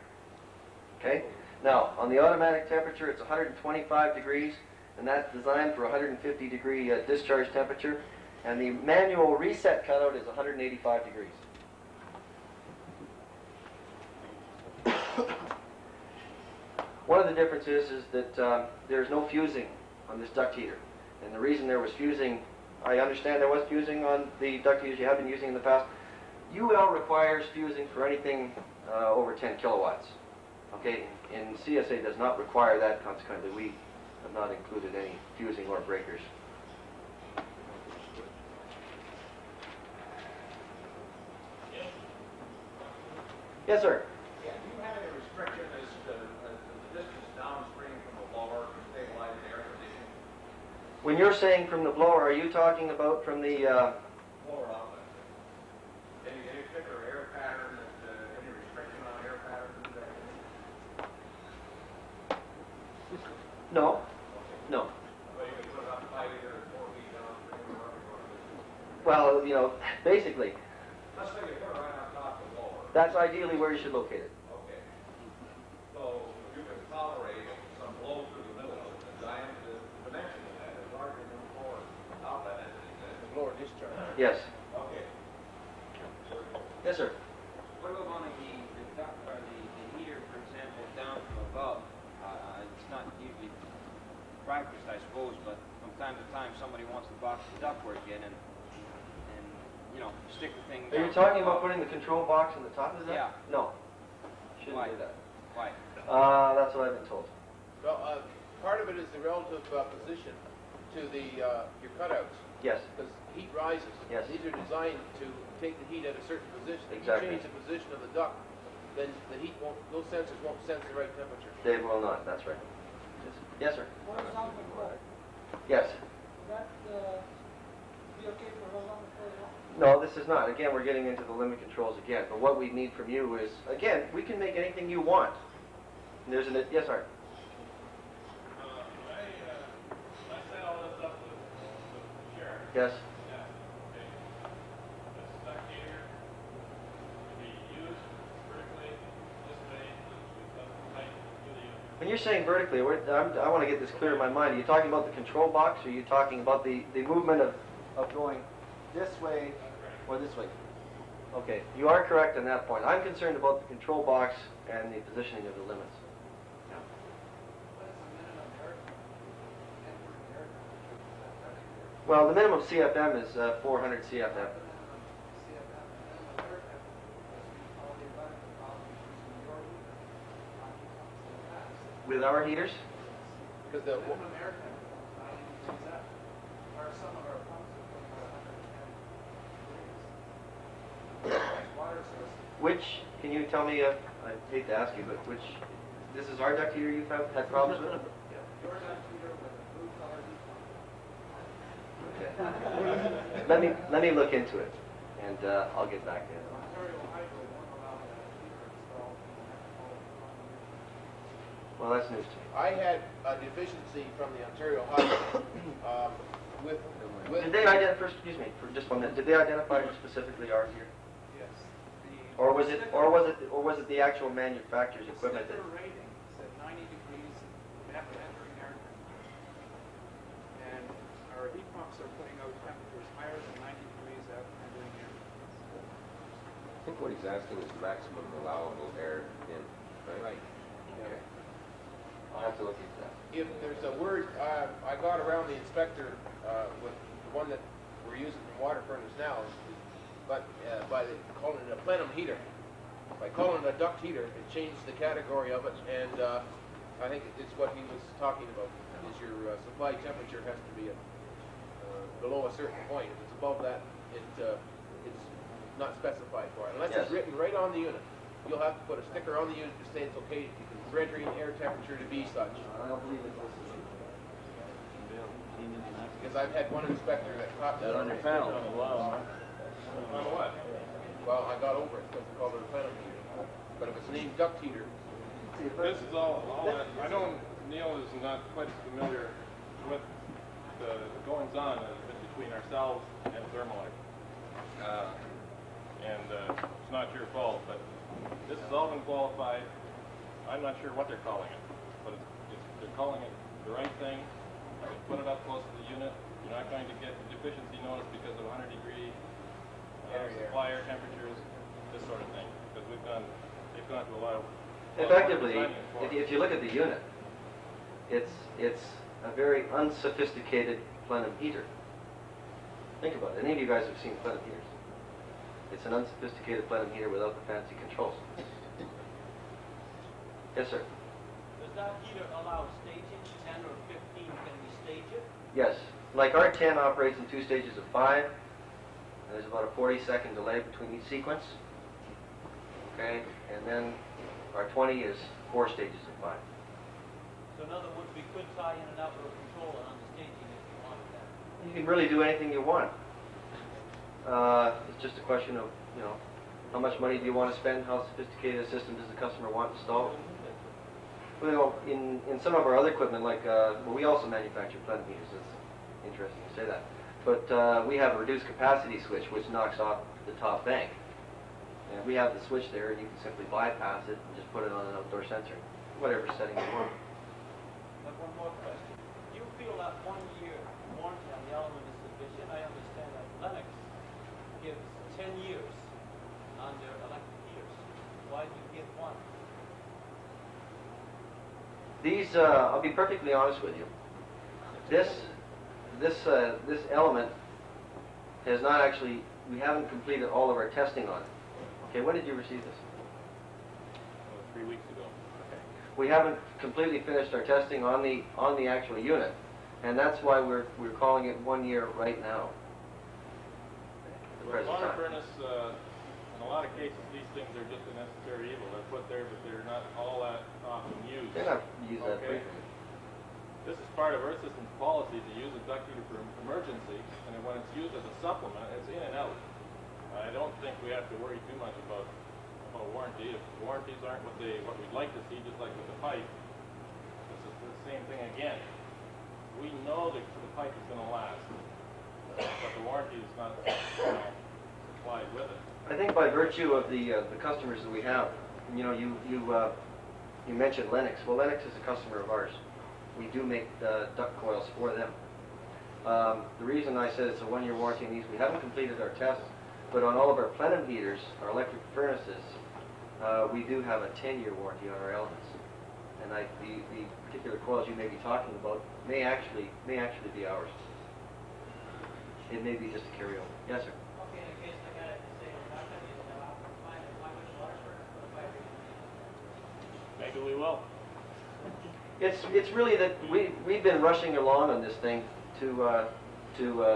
Speaker 11: Okay? Now, on the automatic temperature, it's 125 degrees, and that's designed for 150 degree discharge temperature. And the manual reset cutout is 185 degrees. One of the differences is that there's no fusing on this duct heater. And the reason there was fusing, I understand there was fusing on the duct heaters you have been using in the past. UL requires fusing for anything over 10 kilowatts. Okay, and CSA does not require that. Consequently, we have not included any fusing or breakers. Yes, sir.
Speaker 8: Yeah, do you have any restriction as to the distance downstream from the blower to stabilize the air conditioning?
Speaker 11: When you're saying from the blower, are you talking about from the...
Speaker 8: Blower outlet. Any particular air pattern, any restriction on air pattern?
Speaker 11: No. No.
Speaker 8: Well, you can put it up 5 or 4 feet downstream or whatever you want to do.
Speaker 11: Well, you know, basically,
Speaker 8: Let's say you put it right on top of the blower.
Speaker 11: that's ideally where you should locate it.
Speaker 8: Okay. So you can tolerate some blow through the middle of it. The dimension of that is larger than the blower outlet as it is. The blower discharge.
Speaker 11: Yes.
Speaker 8: Okay.
Speaker 11: Yes, sir.
Speaker 12: What about running the duct or the heater, for example, down from above? It's not usually practiced, I suppose, but from time to time somebody wants to box the ductwork in and you know, stick the thing
Speaker 11: Are
Speaker 12: down.
Speaker 11: you talking about putting the control box in the top of that?
Speaker 12: Yeah.
Speaker 11: No. Shouldn't
Speaker 12: Why?
Speaker 11: do that.
Speaker 12: Why?
Speaker 11: That's what I've been told.
Speaker 5: Well, part of it is the relative position to the your cutouts,
Speaker 11: Yes.
Speaker 5: because heat rises.
Speaker 11: Yes.
Speaker 5: These are designed to take the heat at a certain position.
Speaker 11: Exactly.
Speaker 5: If you change the position of the duct, then the heat won't, those sensors won't sense the right temperature.
Speaker 11: They will not. That's right. Yes, sir.
Speaker 3: Horizontal control,
Speaker 11: Yes.
Speaker 3: would that be okay for horizontal control as well?
Speaker 11: No, this is not. Again, we're getting into the limit controls again. But what we need from you is, again, we can make anything you want. And there's an... Yes, sir.
Speaker 1: I set all this up with Sharon.
Speaker 11: Yes.
Speaker 1: Yeah, okay. This duct heater to be used vertically this way, with the height to the unit.
Speaker 11: When you're saying vertically, I want to get this clear in my mind. Are you talking about the control box, or are you talking about the movement of going this way or this way? Okay, you are correct on that point. I'm concerned about the control box and the positioning of the limits. Well, the minimum CFM is 400 CFM. With our heaters?
Speaker 5: Because the
Speaker 11: Which, can you tell me, I hate to ask you, but which, this is our duct heater you've had problems with? Okay. Let me look into it, and I'll get back to you. Well, that's news to me.
Speaker 5: I had a deficiency from the Ontario Hydro with
Speaker 11: Did they identify, excuse me, for just 1 minute, did they identify specifically our heater?
Speaker 2: Yes.
Speaker 11: Or was it the actual manufacturer's equipment?
Speaker 2: The sticker rating said 90 degrees after entering air. And our heat pumps are putting out temperatures higher than 90 degrees after entering air.
Speaker 13: I think what he's asking is maximum allowable air in, right?
Speaker 11: Okay. I'll have to look into that.
Speaker 5: if there's a word, I got around the inspector with the one that we're using in water furnace now, but by calling it a plenum heater. By calling it a duct heater, it changed the category of it, and I think it's what he was talking about, is your supply temperature has to be below a certain point. If it's above that, it's not specified for it, unless it's written right on the unit. You'll have to put a sticker on the unit to say it's okay, rendering air temperature to be such.
Speaker 11: I don't believe it's listed.
Speaker 5: Because I've had one inspector that caught that on your panel.
Speaker 1: On what?
Speaker 5: Well, I got over it because they called it a plenum heater. But if it's named duct heater,
Speaker 1: This is all that, I know Neil is not quite familiar with the goings-on between ourselves and Thermalite. It's not your fault, but this has all been qualified. I'm not sure what they're calling it, but they're calling it the right thing. They put it up close to the unit. You're not going to get the deficiency notice because of 100-degree supply air temperatures, this sort of thing, because they've gone to a lot of...
Speaker 11: Effectively, if you look at the unit, it's a very unsophisticated plenum heater. Think about it. Any of you guys have seen plenum heaters? It's an unsophisticated plenum heater without the fancy controls. Yes, sir.
Speaker 6: Does that heater allow staging? 10 or 15 can we stage it?
Speaker 11: Yes. Like our 10 operates in 2 stages of 5. And there's about a 40-second delay between each sequence. Okay? And then our 20 is 4 stages of 5.
Speaker 6: So in other words, we could tie in an outdoor controller on the staging if we wanted that.
Speaker 11: You can really do anything you want. It's just a question of, how much money do you want to spend? How sophisticated a system does the customer want installed? Well, in some of our other equipment, like, we also manufacture plenum heaters. It's interesting to say that. But we have a reduced capacity switch, which knocks off the top bank. And we have the switch there, and you can simply bypass it and just put it on an outdoor sensor, whatever setting you want.
Speaker 6: But one more question. Do you feel that 1-year warranty on the element is sufficient? I understand that Lennox gives 10 years on their electric heaters. Why do you give 1?
Speaker 11: These, I'll be perfectly honest with you. This element has not actually, we haven't completed all of our testing on it. Okay, when did you receive this?
Speaker 1: 3 weeks ago.
Speaker 11: Okay. We haven't completely finished our testing on the actual unit, and that's why we're calling it 1 year right now.
Speaker 1: Well, water furnace, in a lot of cases, these things are just a necessary evil. They're put there, but they're not all that often used.
Speaker 11: They're not used that
Speaker 1: Okay.
Speaker 11: frequently.
Speaker 1: This is part of our system's policy to use a duct heater for emergency, and then when it's used as a supplement, it's in and out. I don't think we have to worry too much about warranty. If warranties aren't what we'd like to see, just like with the pipe, this is the same thing again. We know that the pipe is going to last, but the warranty is not supplied with it.
Speaker 11: I think by virtue of the customers that we have, you mentioned Lennox. Well, Lennox is a customer of ours. We do make duct coils for them. The reason I said it's a 1-year warranty on these, we haven't completed our tests, but on all of our plenum heaters, our electric furnaces, we do have a 10-year warranty on our elements. And the particular coils you may be talking about may actually be ours. It may be just a carryover. Yes, sir.
Speaker 6: Okay, in case I got it to say, I'm not going to use that. Why would a large furnace put a pipe in?
Speaker 1: Maybe we will.
Speaker 11: It's really that we've been rushing along on this thing to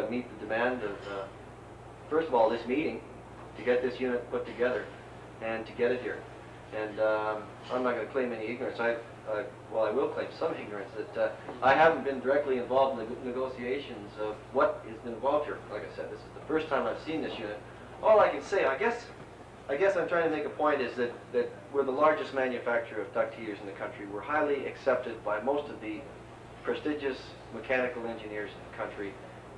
Speaker 11: meet the demand of first of all this meeting, to get this unit put together and to get it here. And I'm not going to claim any ignorance. I will claim some ignorance that I haven't been directly involved in the negotiations of what is involved here. Like I said, this is the first time I've seen this unit. All I can say, I guess I'm trying to make a point is that we're the largest manufacturer of duct heaters in the country. We're highly accepted by most of the prestigious mechanical engineers in the country.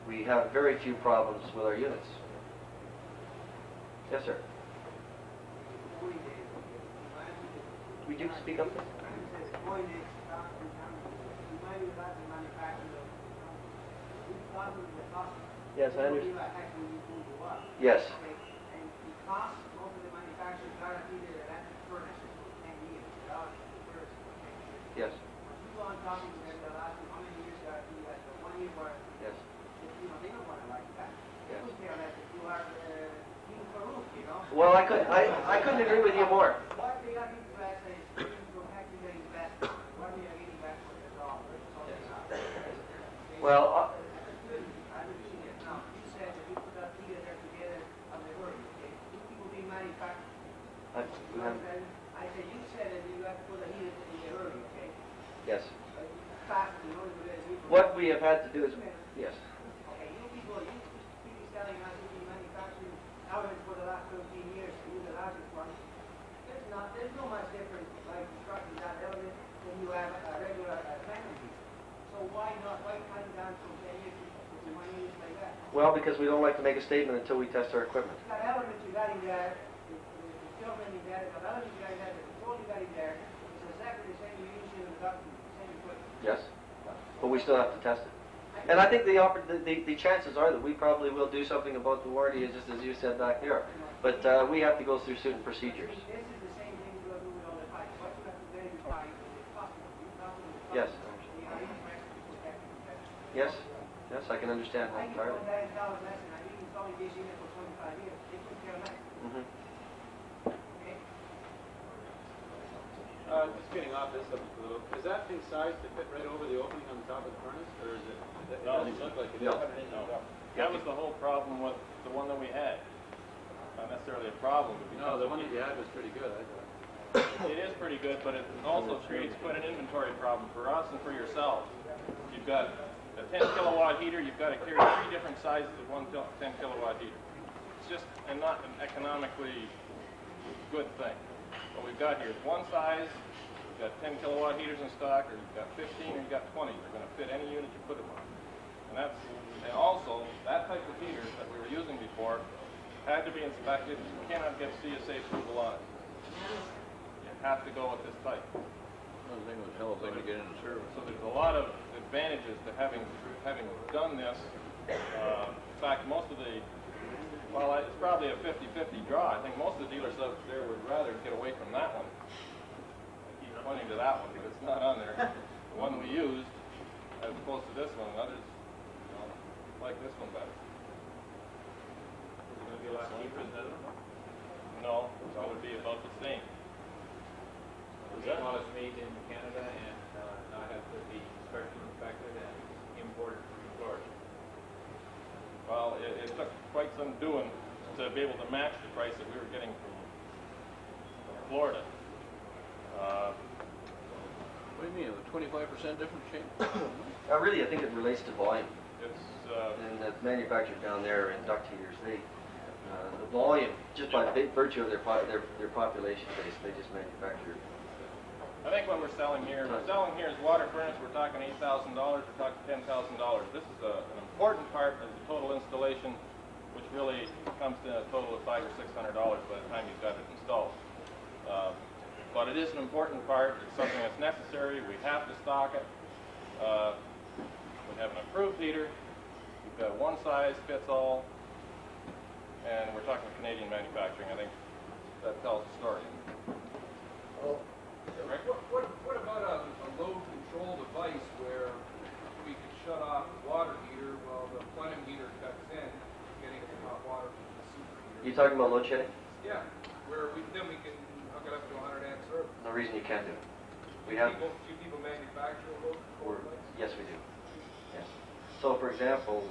Speaker 11: We have very few problems with our units. Yes, sir. Would you speak up? Yes, I understand. Yes. Yes. Yes. Well, I couldn't agree with you more. Well, yes. What we have had to do is, yes.
Speaker 3: Okay, you people selling us to be manufacturing elements for the last 15 years to use the largest one. There's no much difference like constructing that element when you have a regular plenum heater. So why cut it down from 10 years to 1 year like that?
Speaker 11: Well, because we don't like to make a statement until we test our equipment.
Speaker 3: That element you got in there, the filament you got, the element you got in there, the control you got in there, it's
Speaker 11: Yes, but we still have to test it. And I think the chances are that we probably will do something about the warranty, just as you said back there. But we have to go through certain procedures. Yes. Yes. Yes, I can understand that entirely. Mm-hmm.
Speaker 8: Just getting off this subject a little, is that thing sized to fit right over the opening on the top of the furnace, or is it, it doesn't look like it?
Speaker 11: No.
Speaker 1: That was the whole problem with the one that we had. Not necessarily a problem, but
Speaker 8: No,
Speaker 1: because
Speaker 8: the one that you had was pretty good, I thought.
Speaker 1: it is pretty good, but it also creates quite an inventory problem for us and for yourselves. You've got a 10 kilowatt heater, you've got to carry 3 different sizes of one 10 kilowatt heater. It's just not an economically good thing. What we've got here is one size, you've got 10 kilowatt heaters in stock, or you've got 15, or you've got 20. They're going to fit any unit you put them on. And also, that type of heater that we were using before had to be inspected. You cannot get CSA approval on it. You have to go with this type.
Speaker 4: I think it was a hell of a thing to get into service.
Speaker 1: So there's a lot of advantages to having done this. In fact, most of the, well, it's probably a 50-50 draw. I think most of the dealers out there would rather get away from that one. I keep pointing to that one because it's not on there. The one we used, as opposed to this one, others like this one better.
Speaker 8: Is it going to be a lot cheaper than that one?
Speaker 1: No, it would be about the same.
Speaker 8: This one is made in Canada and not have to be inspection inspected and imported from Florida.
Speaker 1: Well, it took quite some doing to be able to match the price that we were getting from Florida.
Speaker 4: What do you mean, a 25% difference change?
Speaker 11: Really, I think it relates to volume.
Speaker 1: It's
Speaker 11: And that's manufactured down there in duct heaters. The volume, just by virtue of their population base, they just manufacture.
Speaker 1: I think what we're selling here is water furnace. We're talking $8,000. We're talking $10,000. This is an important part of the total installation, which really comes to a total of $500 or $600 by the time you've got it installed. But it is an important part. It's something that's necessary. We have to stock it. We have an approved heater. We've got one size fits all, and we're talking Canadian manufacturing. I think that tells the story. Rick?
Speaker 5: What about a load control device where we could shut off the water heater while the plenum heater cuts in, getting the hot water from the super heater?
Speaker 11: You talking about load shedding?
Speaker 5: Yeah, where then we can hook it up to 100 amp service.
Speaker 11: No reason you can't do it.
Speaker 5: Do you people manufacture a load control device?
Speaker 11: Yes, we do. Yes. So, for example,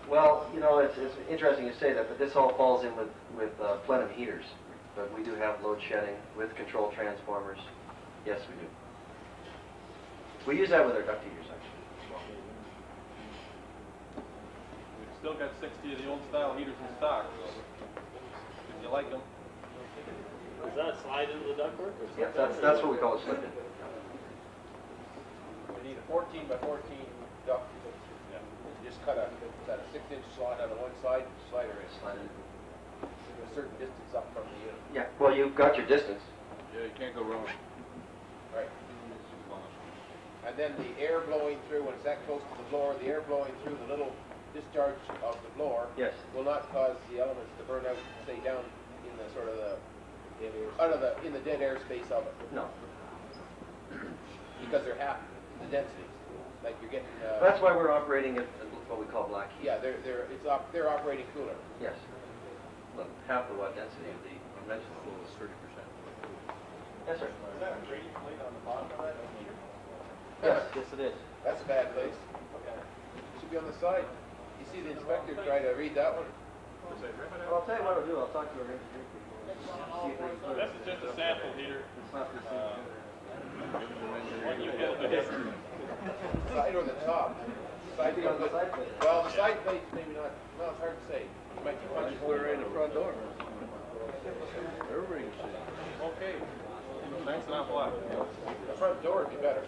Speaker 11: well, you know, it's interesting you say that, but this all falls in with plenum heaters. But we do have load shedding with control transformers. Yes, we do. We use that with our duct heaters, actually.
Speaker 1: We've still got 60 of the old style heaters in stock, so if you like them.
Speaker 6: Does that slide into the ductwork?
Speaker 11: Yeah, that's what we call a slip-in.
Speaker 5: We need a 14 by 14 duct.
Speaker 1: Yeah.
Speaker 5: You just cut a 6-inch slot out of one side, slider in.
Speaker 11: Slide in.
Speaker 5: A certain distance up from the unit.
Speaker 11: Yeah, well, you've got your distance.
Speaker 4: Yeah, you can't go wrong.
Speaker 5: Right. And then the air blowing through, when it's that close to the blower, the air blowing through the little discharge of the blower
Speaker 11: Yes.
Speaker 5: will not cause the elements to burn out, stay down in the sort of in the dead air space of it.
Speaker 11: No.
Speaker 5: Because they're half the densities. Like you're getting.
Speaker 11: That's why we're operating at what we call black heat.
Speaker 5: Yeah, they're operating cooler.
Speaker 11: Yes. Look, half the watt density of the conventional.
Speaker 4: Well, it's 30%.
Speaker 11: Yes, sir.
Speaker 6: Is that a grading plate on the bottom of that heater?
Speaker 11: Yes, yes, it is.
Speaker 5: That's a bad place. It should be on the side. You see the inspector try to read that one?
Speaker 11: Well, I'll tell you what I'll do. I'll talk to our engineer people. See if they can put it.
Speaker 1: This is just a sample heater.
Speaker 11: It's not the same.
Speaker 1: When you get the
Speaker 5: Side or the top? Side
Speaker 11: Maybe on the side plate.
Speaker 5: Well, the side plate, maybe not. Well, it's hard to say. You might be punching
Speaker 4: Put it right in the front door. Everybody can see.
Speaker 1: Okay. Thanks an awful lot.
Speaker 5: The front door would be better.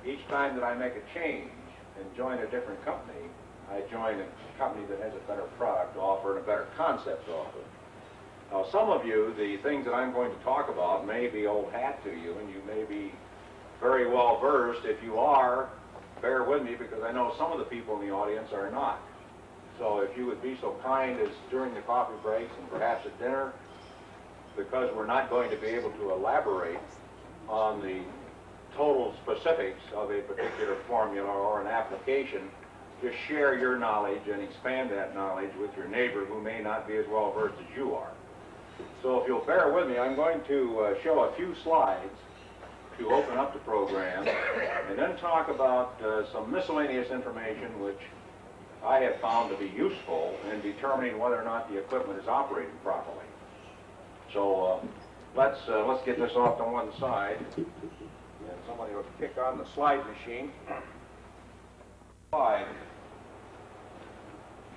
Speaker 14: Each time that I make a change and join a different company, I join a company that has a better product to offer and a better concept to offer. Now, some of you, the things that I'm going to talk about may be old hat to you, and you may be very well versed. If you are, bear with me, because I know some of the people in the audience are not. So if you would be so kind as during the coffee breaks and perhaps at dinner, because we're not going to be able to elaborate on the total specifics of a particular formula or an application, just share your knowledge and expand that knowledge with your neighbor who may not be as well versed as you are. So if you'll bear with me, I'm going to show a few slides to open up the program and then talk about some miscellaneous information which I have found to be useful in determining whether or not the equipment is operating properly. So let's get this off to one side. And somebody will kick on the slide machine. Slide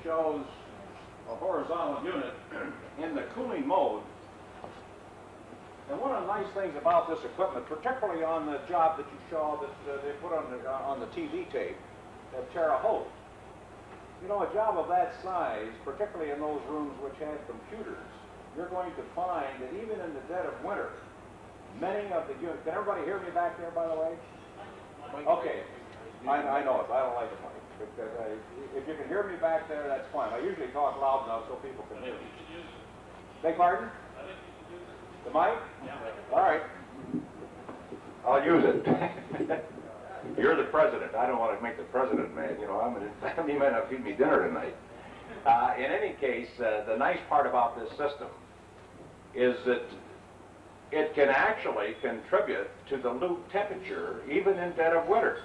Speaker 14: shows a horizontal unit in the cooling mode. And one of the nice things about this equipment, particularly on the job that you saw that they put on the TV tape at Terre Haute, you know, a job of that size, particularly in those rooms which had computers, you're going to find that even in the dead of winter, many of the units, can everybody hear me back there, by the way? Okay, I know it, but I don't like the mic. If you can hear me back there, that's fine. I usually talk loud enough so people can hear me. Beg pardon? The mic? Yeah. All right. I'll use it. You're the president. I don't want to make the president mad. You know, he might not feed me dinner tonight. In any case, the nice part about this system is that it can actually contribute to the loop temperature even in dead of winter.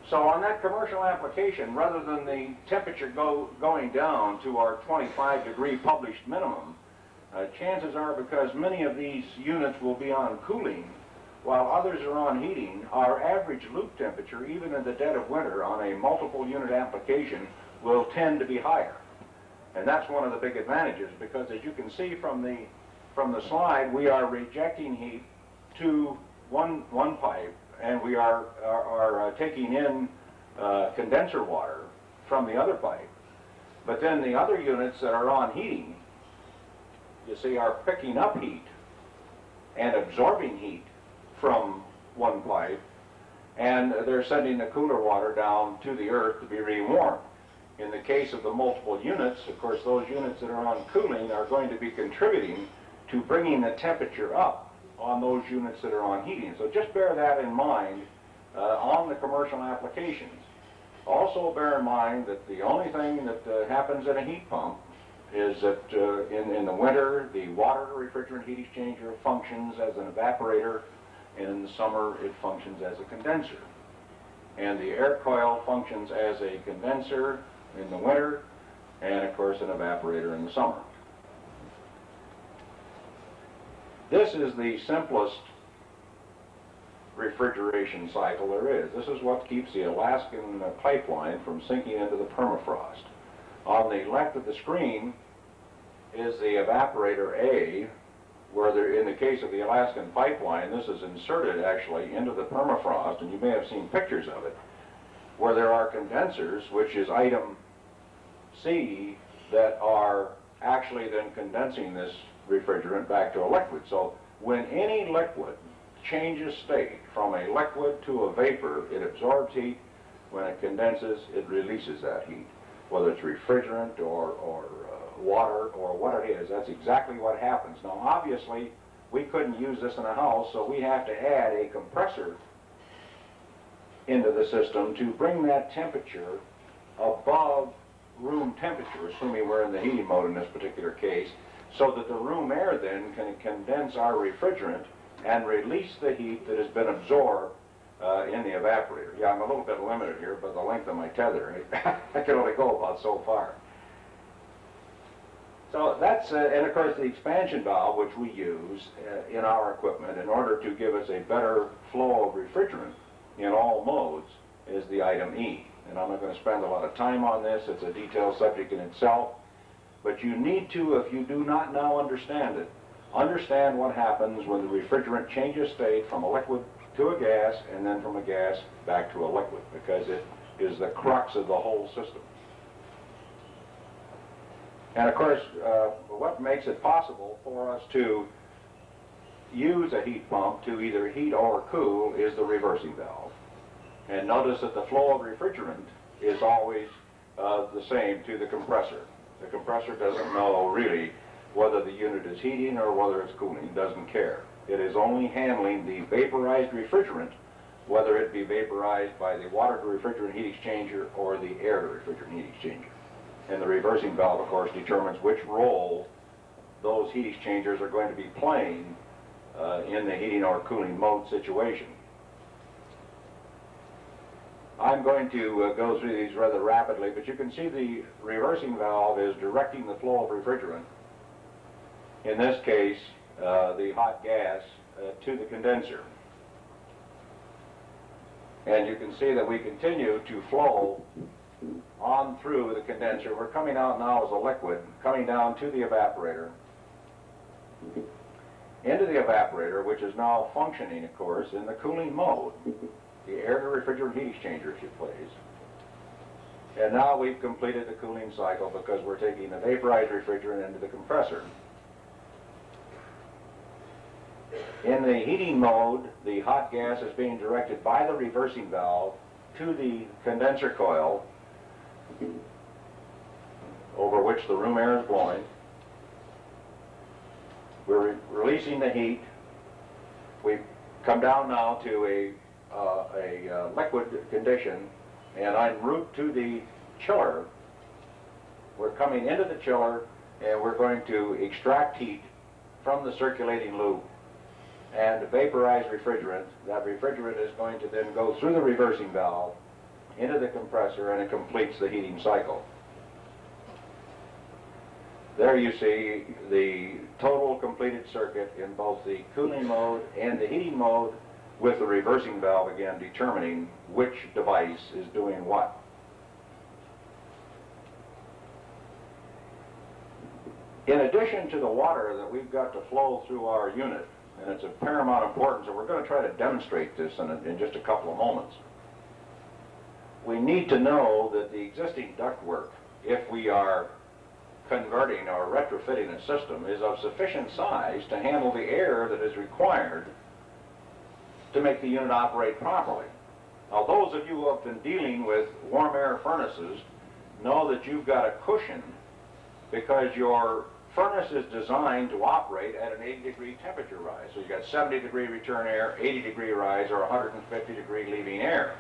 Speaker 14: So on that commercial application, rather than the temperature going down to our 25-degree published minimum, chances are, because many of these units will be on cooling while others are on heating, our average loop temperature, even in the dead of winter on a multiple unit application, will tend to be higher. And that's one of the big advantages, because as you can see from the slide, we are rejecting heat to one pipe, and we are taking in condenser water from the other pipe. But then the other units that are on heating, you see, are picking up heat and absorbing heat from one pipe, and they're sending the cooler water down to the earth to be rewarmed. In the case of the multiple units, of course, those units that are on cooling are going to be contributing to bringing the temperature up on those units that are on heating. So just bear that in mind on the commercial applications. Also bear in mind that the only thing that happens in a heat pump is that in the winter, the water refrigerant heat exchanger functions as an evaporator, and in the summer it functions as a condenser. And the air coil functions as a condenser in the winter, and of course an evaporator in the summer. This is the simplest refrigeration cycle there is. This is what keeps the Alaskan pipeline from sinking into the permafrost. On the left of the screen is the evaporator A, where in the case of the Alaskan pipeline, this is inserted actually into the permafrost, and you may have seen pictures of it, where there are condensers, which is item C, that are actually then condensing this refrigerant back to a liquid. So when any liquid changes state from a liquid to a vapor, it absorbs heat. When it condenses, it releases that heat. Whether it's refrigerant or water or what it is, that's exactly what happens. Now obviously we couldn't use this in a house, so we have to add a compressor into the system to bring that temperature above room temperature, assuming we're in the heating mode in this particular case, so that the room air then can condense our refrigerant and release the heat that has been absorbed in the evaporator. Yeah, I'm a little bit limited here by the length of my tether. I can only go about so far. So that's, and of course the expansion valve, which we use in our equipment in order to give us a better flow of refrigerant in all modes, is the item E. And I'm not going to spend a lot of time on this. It's a detailed subject in itself. But you need to, if you do not now understand it, understand what happens when the refrigerant changes state from a liquid to a gas, and then from a gas back to a liquid, because it is the crux of the whole system. And of course, what makes it possible for us to use a heat pump to either heat or cool is the reversing valve. And notice that the flow of refrigerant is always the same to the compressor. The compressor doesn't know really whether the unit is heating or whether it's cooling, doesn't care. It is only handling the vaporized refrigerant, whether it be vaporized by the water to refrigerant heat exchanger or the air to refrigerant heat exchanger. And the reversing valve, of course, determines which role those heat exchangers are going to be playing in the heating or cooling mode situation. I'm going to go through these rather rapidly, but you can see the reversing valve is directing the flow of refrigerant, in this case the hot gas, to the condenser. And you can see that we continue to flow on through the condenser. We're coming out now as a liquid, coming down to the evaporator, into the evaporator, which is now functioning, of course, in the cooling mode, the air to refrigerant heat exchanger, if you please. And now we've completed the cooling cycle because we're taking the vaporized refrigerant into the compressor. In the heating mode, the hot gas is being directed by the reversing valve to the condenser coil, over which the room air is blowing. We're releasing the heat. We've come down now to a liquid condition, and en route to the chiller, we're coming into the chiller, and we're going to extract heat from the circulating loop and vaporize refrigerant. That refrigerant is going to then go through the reversing valve into the compressor, and it completes the heating cycle. There you see the total completed circuit in both the cooling mode and the heating mode, with the reversing valve again determining which device is doing what. In addition to the water that we've got to flow through our unit, and it's of paramount importance, and we're going to try to demonstrate this in just a couple of moments, we need to know that the existing ductwork, if we are converting or retrofitting a system, is of sufficient size to handle the air that is required to make the unit operate properly. Now, those of you who have been dealing with warm air furnaces know that you've got a cushion because your furnace is designed to operate at an 80-degree temperature rise. So you've got 70-degree return air, 80-degree rise, or 150-degree leaving air.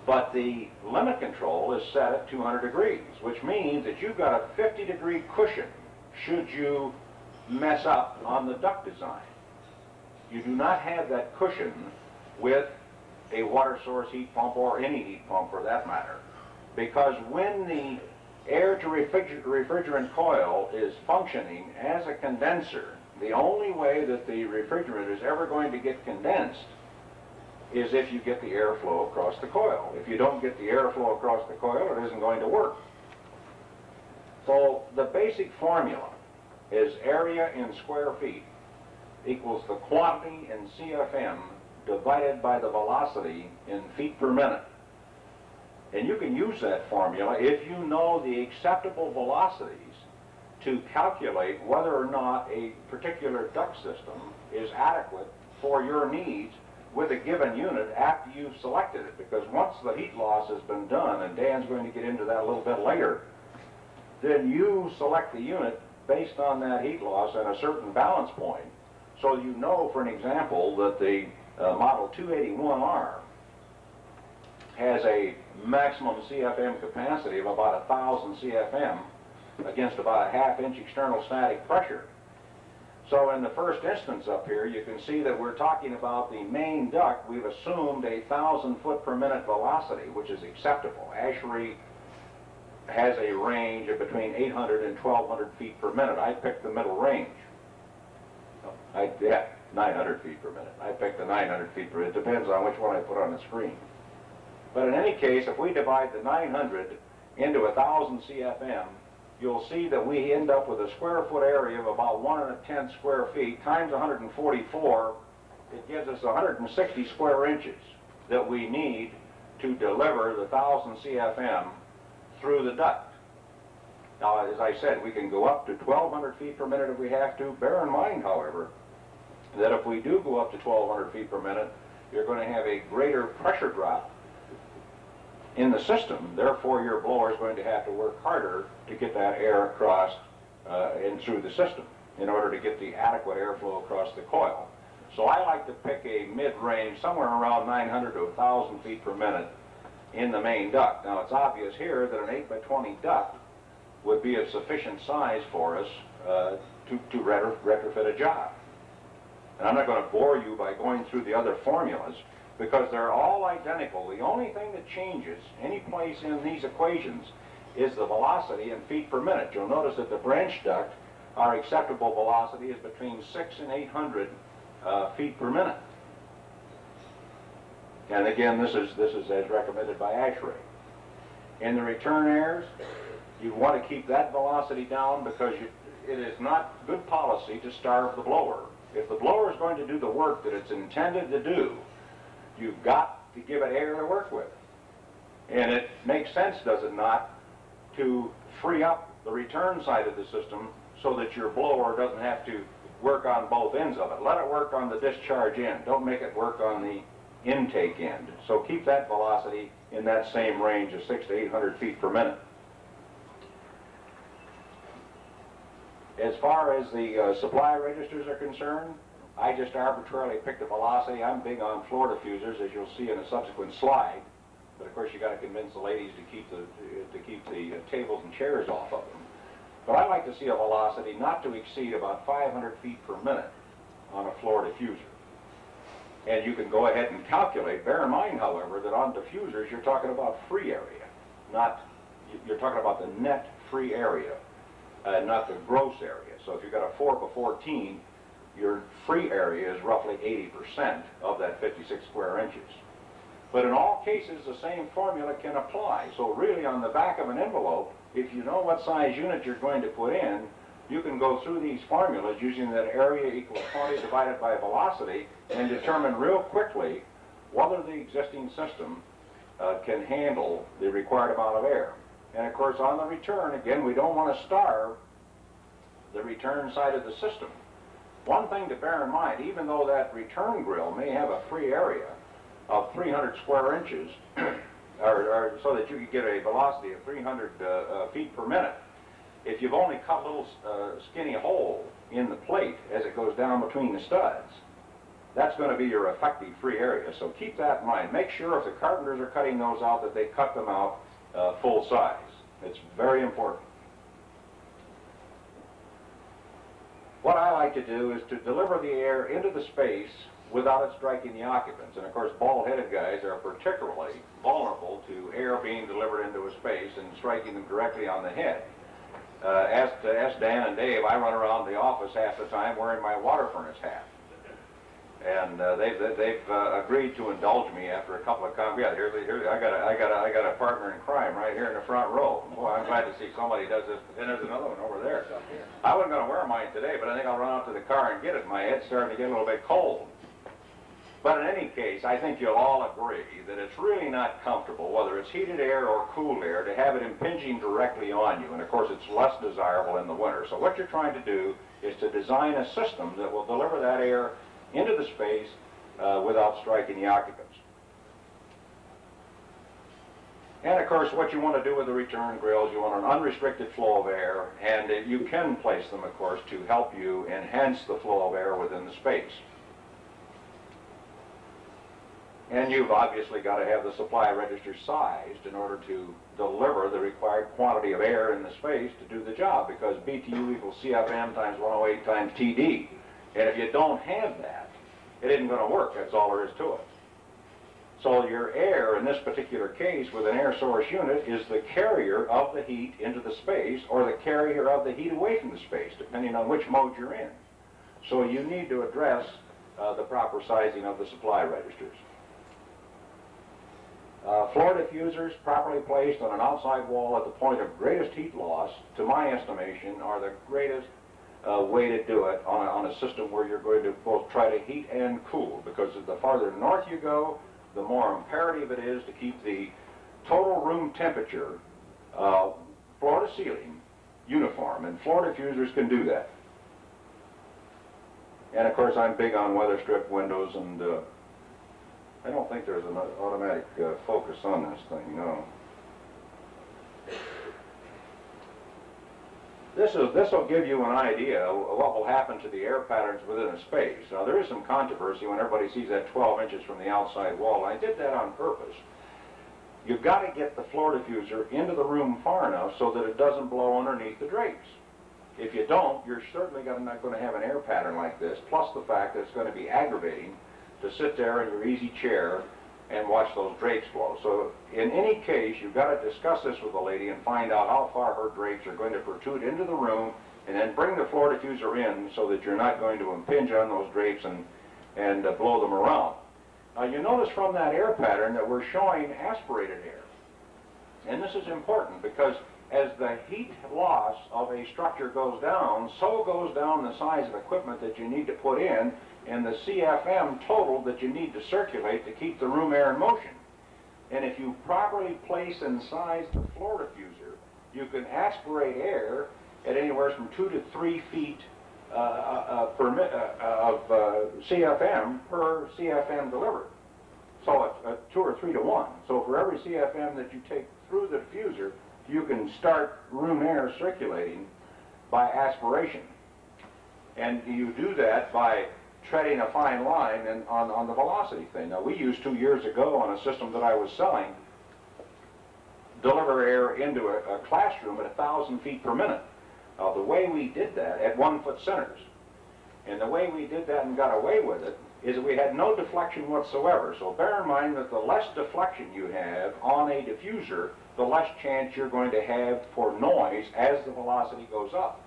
Speaker 14: But the limit control is set at 200 degrees, which means that you've got a 50-degree cushion should you mess up on the duct design. You do not have that cushion with a water source heat pump, or any heat pump for that matter, because when the air to refrigerant coil is functioning as a condenser, the only way that the refrigerant is ever going to get condensed is if you get the airflow across the coil. If you don't get the airflow across the coil, it isn't going to work. So the basic formula is area in square feet equals the quantity in CFM divided by the velocity in feet per minute. And you can use that formula if you know the acceptable velocities to calculate whether or not a particular duct system is adequate for your needs with a given unit after you've selected it. Because once the heat loss has been done, and Dan's going to get into that a little bit later, then you select the unit based on that heat loss and a certain balance point. So you know, for an example, that the Model 281R has a maximum CFM capacity of about 1,000 CFM against about a half-inch external static pressure. So in the first instance up here, you can see that we're talking about the main duct. We've assumed a 1,000 foot per minute velocity, which is acceptable. ASHRAE has a range of between 800 and 1,200 feet per minute. I picked the middle range. 900 feet per minute. I picked the 900 feet per minute. It depends on which one I put on the screen. But in any case, if we divide the 900 into 1,000 CFM, you'll see that we end up with a square foot area of about 1 1/10 square feet times 144. It gives us 160 square inches that we need to deliver the 1,000 CFM through the duct. Now, as I said, we can go up to 1,200 feet per minute if we have to. Bear in mind, however, that if we do go up to 1,200 feet per minute, you're going to have a greater pressure drop in the system. Therefore, your blower is going to have to work harder to get that air across and through the system in order to get the adequate airflow across the coil. So I like to pick a mid-range, somewhere around 900 to 1,000 feet per minute in the main duct. Now, it's obvious here that an 8 by 20 duct would be a sufficient size for us to retrofit a job. And I'm not going to bore you by going through the other formulas because they're all identical. The only thing that changes any place in these equations is the velocity in feet per minute. You'll notice that the branch duct, our acceptable velocity is between 600 and 800 feet per minute. And again, this is as recommended by ASHRAE. In the return airs, you want to keep that velocity down because it is not good policy to starve the blower. If the blower is going to do the work that it's intended to do, you've got to give it air to work with. And it makes sense, does it not, to free up the return side of the system so that your blower doesn't have to work on both ends of it. Let it work on the discharge end. Don't make it work on the intake end. So keep that velocity in that same range of 600 to 800 feet per minute. As far as the supply registers are concerned, I just arbitrarily picked a velocity. I'm big on floor diffusers, as you'll see in a subsequent slide. But of course, you got to convince the ladies to keep the tables and chairs off of them. But I like to see a velocity not to exceed about 500 feet per minute on a floor diffuser. And you can go ahead and calculate. Bear in mind, however, that on diffusers you're talking about free area, you're talking about the net free area. Not the gross area. So if you've got a 4 by 14, your free area is roughly 80% of that 56 square inches. But in all cases, the same formula can apply. So really, on the back of an envelope, if you know what size unit you're going to put in, you can go through these formulas using that area equals quantity divided by velocity and determine real quickly whether the existing system can handle the required amount of air. And of course, on the return, again, we don't want to starve the return side of the system. One thing to bear in mind, even though that return grill may have a free area of 300 square inches, or so that you could get a velocity of 300 feet per minute, if you've only cut a little skinny hole in the plate as it goes down between the studs, that's going to be your effective free area. So keep that in mind. Make sure if the carpenters are cutting those out that they cut them out full size. It's very important. What I like to do is to deliver the air into the space without it striking the occupants. And of course, bald-headed guys are particularly vulnerable to air being delivered into a space and striking them directly on the head. Ask Dan and Dave, I run around the office half the time wearing my water furnace hat. And they've agreed to indulge me after a couple of comments. Yeah, here, I got a partner in crime right here in the front row. Boy, I'm glad to see somebody does this. And there's another one over there. I wasn't going to wear mine today, but I think I'll run out to the car and get it. My head's starting to get a little bit cold. But in any case, I think you'll all agree that it's really not comfortable, whether it's heated air or cool air, to have it impinging directly on you. And of course, it's less desirable in the winter. So what you're trying to do is to design a system that will deliver that air into the space without striking the occupants. And of course, what you want to do with the return grills, you want an unrestricted flow of air, and you can place them, of course, to help you enhance the flow of air within the space. And you've obviously got to have the supply register sized in order to deliver the required quantity of air in the space to do the job, because BTU equals CFM times 108 times TD. And if you don't have that, it isn't going to work. That's all there is to it. So your air, in this particular case, with an air source unit, is the carrier of the heat into the space or the carrier of the heat away from the space, depending on which mode you're in. So you need to address the proper sizing of the supply registers. Floor diffusers properly placed on an outside wall at the point of greatest heat loss, to my estimation, are the greatest way to do it on a system where you're going to both try to heat and cool, because the farther north you go, the more imperative it is to keep the total room temperature, floor to ceiling, uniform, and floor diffusers can do that. And of course, I'm big on weather strip windows, and I don't think there's an automatic focus on this thing, no. This will give you an idea of what will happen to the air patterns within a space. Now, there is some controversy when everybody sees that 12 inches from the outside wall, and I did that on purpose. You've got to get the floor diffuser into the room far enough so that it doesn't blow underneath the drapes. If you don't, you're certainly not going to have an air pattern like this, plus the fact that it's going to be aggravating to sit there in your easy chair and watch those drapes blow. So in any case, you've got to discuss this with the lady and find out how far her drapes are going to protrude into the room, and then bring the floor diffuser in so that you're not going to impinge on those drapes and blow them around. Now you notice from that air pattern that we're showing aspirated air. And this is important because as the heat loss of a structure goes down, so goes down the size of equipment that you need to put in and the CFM total that you need to circulate to keep the room air in motion. And if you properly place and size the floor diffuser, you can aspirate air at anywhere from 2 to 3 feet of CFM per CFM delivered. So a 2 or 3 to 1. So for every CFM that you take through the diffuser, you can start room air circulating by aspiration. And you do that by treading a fine line on the velocity thing. Now, we used 2 years ago on a system that I was selling, deliver air into a classroom at 1,000 feet per minute. The way we did that at 1 foot centers, and the way we did that and got away with it, is that we had no deflection whatsoever. So bear in mind that the less deflection you have on a diffuser, the less chance you're going to have for noise as the velocity goes up.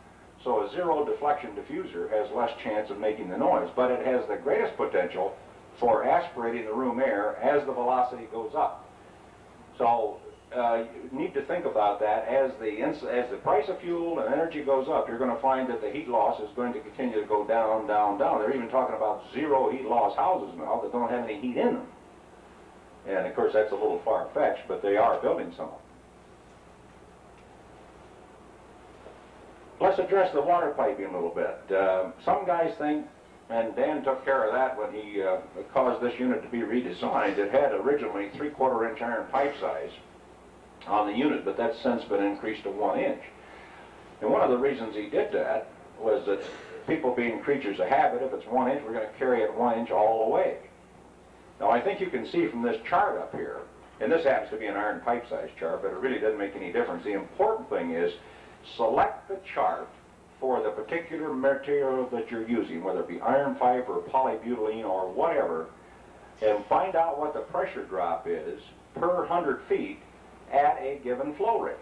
Speaker 14: So a zero deflection diffuser has less chance of making the noise, but it has the greatest potential for aspirating the room air as the velocity goes up. So you need to think about that. As the price of fuel and energy goes up, you're going to find that the heat loss is going to continue to go down, down, down. They're even talking about zero heat loss houses now that don't have any heat in them. And of course that's a little far-fetched, but they are building some of them. Let's address the water piping a little bit. Some guys think, and Dan took care of that when he caused this unit to be redesigned, it had originally 3/4 inch iron pipe size on the unit, but that's since been increased to 1 inch. And one of the reasons he did that was that people being creatures of habit, if it's 1 inch, we're going to carry it 1 inch all the way. Now I think you can see from this chart up here, and this happens to be an iron pipe size chart, but it really doesn't make any difference. The important thing is select the chart for the particular material that you're using, whether it be iron pipe or polybutylene or whatever, and find out what the pressure drop is per 100 feet at a given flow rate.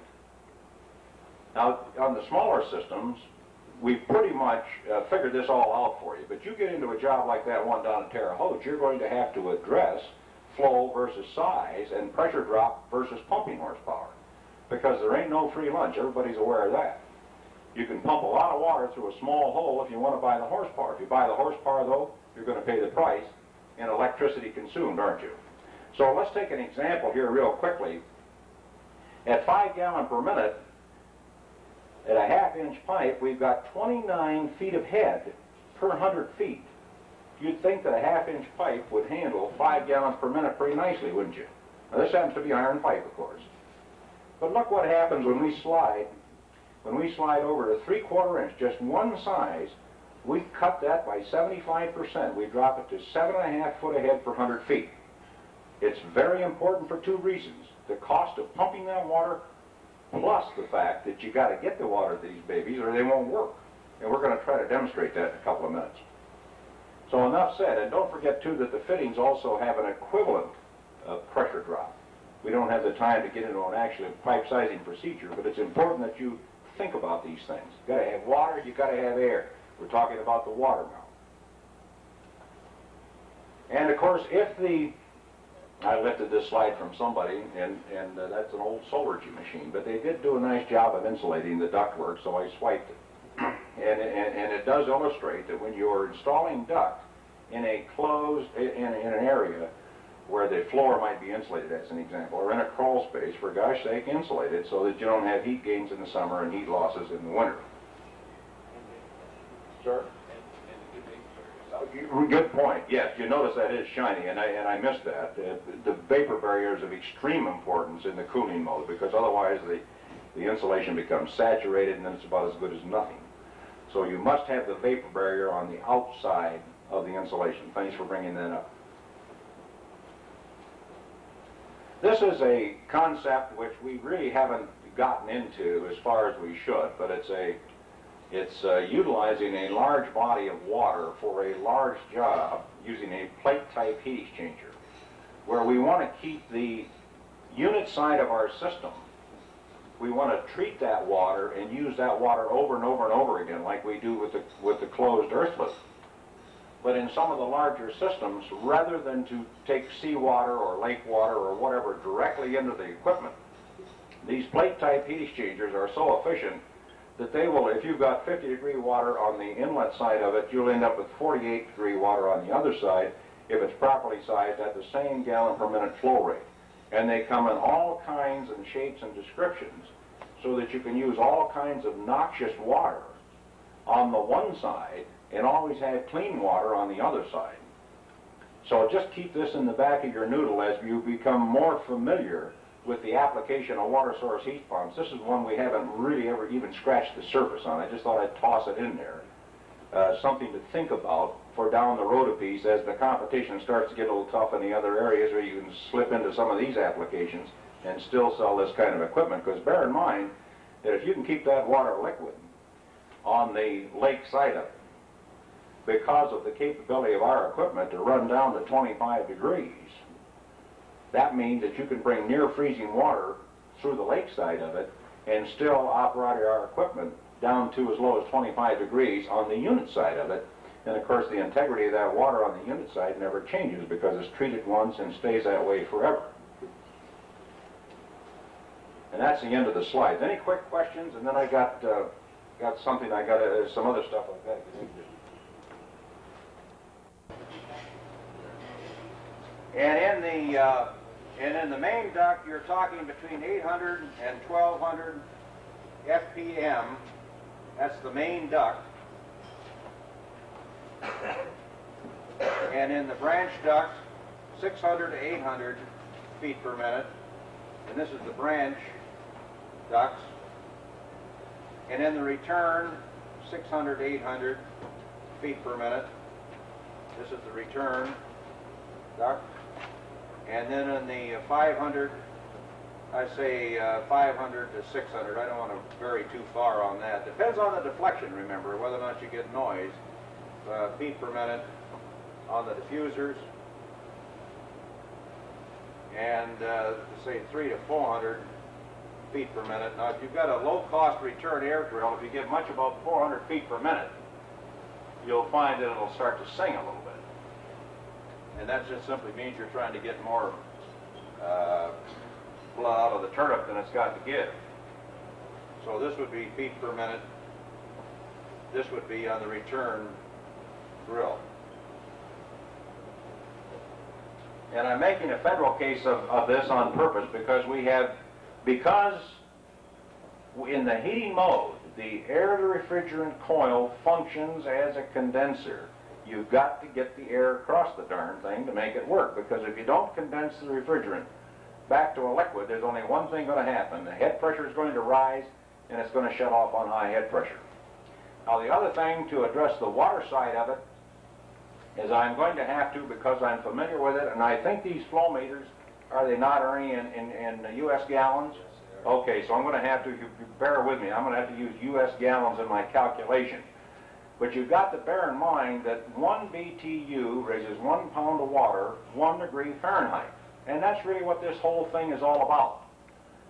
Speaker 14: Now, on the smaller systems, we've pretty much figured this all out for you, but you get into a job like that one down in Terre Haute, you're going to have to address flow versus size and pressure drop versus pumping horsepower, because there ain't no free lunch. Everybody's aware of that. You can pump a lot of water through a small hole if you want to buy the horsepower. If you buy the horsepower, though, you're going to pay the price in electricity consumed, aren't you? So let's take an example here real quickly. At 5 gallons per minute, at a 1/2 inch pipe, we've got 29 feet of head per 100 feet. You'd think that a 1/2 inch pipe would handle 5 gallons per minute pretty nicely, wouldn't you? Now, this happens to be iron pipe, of course. But look what happens when we slide over to 3/4 inch, just one size. We cut that by 75%. We drop it to 7.5 foot ahead per 100 feet. It's very important for 2 reasons. The cost of pumping that water, plus the fact that you got to get the water to these babies or they won't work. And we're going to try to demonstrate that in a couple of minutes. So enough said, and don't forget too that the fittings also have an equivalent pressure drop. We don't have the time to get into an actual pipe sizing procedure, but it's important that you think about these things. You've got to have water, you've got to have air. We're talking about the water now. And of course, I lifted this slide from somebody, and that's an old Solargy machine, but they did do a nice job of insulating the ductwork, so I swiped it. And it does illustrate that when you're installing duct in a closed, in an area where the floor might be insulated, as an example, or in a crawl space, for gosh sake, insulate it so that you don't have heat gains in the summer and heat losses in the winter. Sir? Good point. Yes, you notice that is shiny, and I missed that. The vapor barrier is of extreme importance in the cooling mode, because otherwise the insulation becomes saturated and then it's about as good as nothing. So you must have the vapor barrier on the outside of the insulation. Thanks for bringing that up. This is a concept which we really haven't gotten into as far as we should, but it's utilizing a large body of water for a large job using a plate-type heat exchanger, where we want to keep the unit side of our system. We want to treat that water and use that water over and over and over again, like we do with the closed earthlet. But in some of the larger systems, rather than to take seawater or lake water or whatever directly into the equipment, these plate-type heat exchangers are so efficient that they will, if you've got 50-degree water on the inlet side of it, you'll end up with 48-degree water on the other side if it's properly sized at the same gallon per minute flow rate. And they come in all kinds and shapes and descriptions so that you can use all kinds of noxious water on the one side and always have clean water on the other side. So just keep this in the back of your noodle as you become more familiar with the application of water source heat pumps. This is one we haven't really ever even scratched the surface on. I just thought I'd toss it in there. Something to think about for down the road a piece as the competition starts to get a little tough in the other areas where you can slip into some of these applications and still sell this kind of equipment. Because bear in mind that if you can keep that water liquid on the lake side of it, because of the capability of our equipment to run down to 25 degrees, that means that you can bring near freezing water through the lake side of it and still operate our equipment down to as low as 25 degrees on the unit side of it. And of course the integrity of that water on the unit side never changes because it's treated once and stays that way forever. And that's the end of the slides. Any quick questions? And then I got something, some other stuff I've got to get into. And in the main duct, you're talking between 800 and 1200 FPM. That's the main duct. And in the branch duct, 600 to 800 feet per minute. And this is the branch ducts. And in the return, 600 to 800 feet per minute. This is the return duct. And then in the 500, I say 500 to 600. I don't want to vary too far on that. Depends on the deflection, remember, whether or not you get noise. Feet per minute on the diffusers. And say 300 to 400 feet per minute. Now, if you've got a low-cost return air drill, if you get much above 400 feet per minute, you'll find that it'll start to sing a little bit. And that just simply means you're trying to get more blood out of the turnip than it's got to give. So this would be feet per minute. This would be on the return drill. And I'm making a federal case of this on purpose because in the heating mode, the air to refrigerant coil functions as a condenser. You've got to get the air across the darn thing to make it work, because if you don't condense the refrigerant back to a liquid, there's only one thing going to happen. The head pressure is going to rise, and it's going to shut off on high head pressure. Now, the other thing to address the water side of it is I'm going to have to, because I'm familiar with it, and I think these flow meters, are they not, Ernie, in U.S. gallons? Okay, so I'm going to have to, you bear with me, I'm going to have to use U.S. gallons in my calculation. But you've got to bear in mind that 1 BTU raises 1 pound of water 1 degree Fahrenheit. And that's really what this whole thing is all about.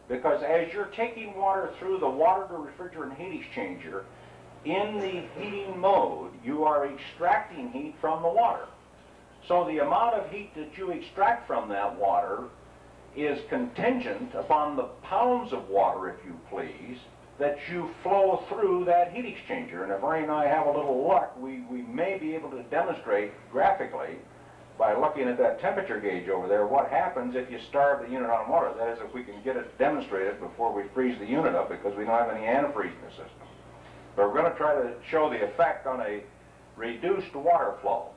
Speaker 14: Because as you're taking water through the water to refrigerant heat exchanger, in the heating mode, you are extracting heat from the water. So the amount of heat that you extract from that water is contingent upon the pounds of water, if you please, that you flow through that heat exchanger. And if Ernie and I have a little luck, we may be able to demonstrate graphically by looking at that temperature gauge over there, what happens if you starve the unit on water. That is, if we can get it demonstrated before we freeze the unit up, because we don't have any antifreeze in the system. But we're going to try to show the effect on a reduced water flow.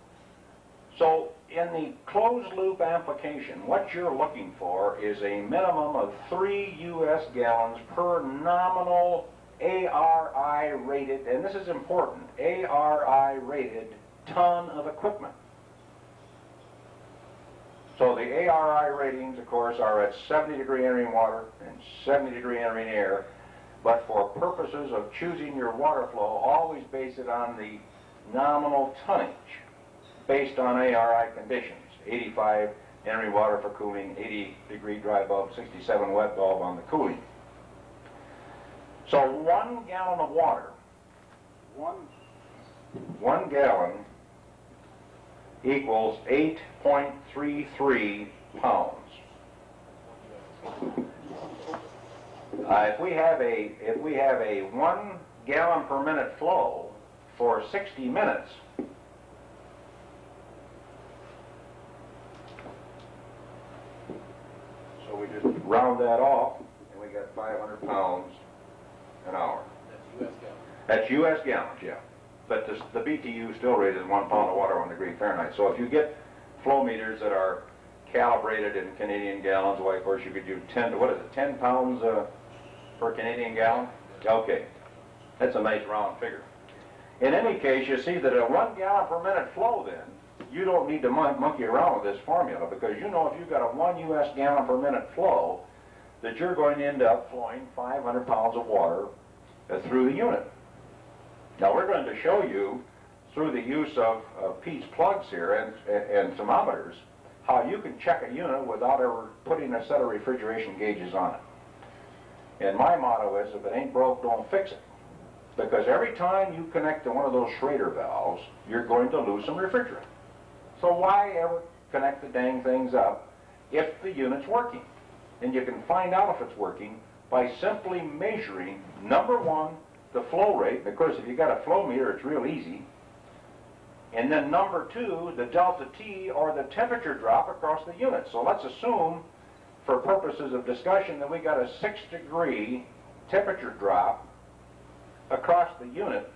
Speaker 14: So in the closed loop application, what you're looking for is a minimum of 3 U.S. gallons per nominal ARI rated, and this is important, ARI rated ton of equipment. So the ARI ratings, of course, are at 70 degree entering water and 70 degree entering air, but for purposes of choosing your water flow, always base it on the nominal tonnage based on ARI conditions. 85 entering water for cooling, 80 degree dry bulb, 67 wet bulb on the cooling. So 1 gallon of water, one gallon equals 8.33 pounds. If we have a 1 gallon per minute flow for 60 minutes, so we just round that off, and we got 500 pounds an hour.
Speaker 5: That's U.S. gallons.
Speaker 14: That's U.S. gallons, yeah. But the BTU still rated 1 pound of water 1 degree Fahrenheit. So if you get flow meters that are calibrated in Canadian gallons, well, of course you could do 10 pounds per Canadian gallon? Okay. That's a nice round figure. In any case, you see that at 1 gallon per minute flow then, you don't need to monkey around with this formula, because you know if you've got a 1 U.S. gallon per minute flow, that you're going to end up flowing 500 pounds of water through the unit. Now we're going to show you, through the use of Pete's plugs here and thermometers, how you can check a unit without ever putting a set of refrigeration gauges on it. And my motto is, if it ain't broke, don't fix it. Because every time you connect to one of those Schrader valves, you're going to lose some refrigerant. So why ever connect the dang things up if the unit's working? And you can find out if it's working by simply measuring, number one, the flow rate. Of course, if you got a flow meter, it's real easy. And then number two, the delta T, or the temperature drop across the unit. So let's assume, for purposes of discussion, that we got a 6 degree temperature drop across the unit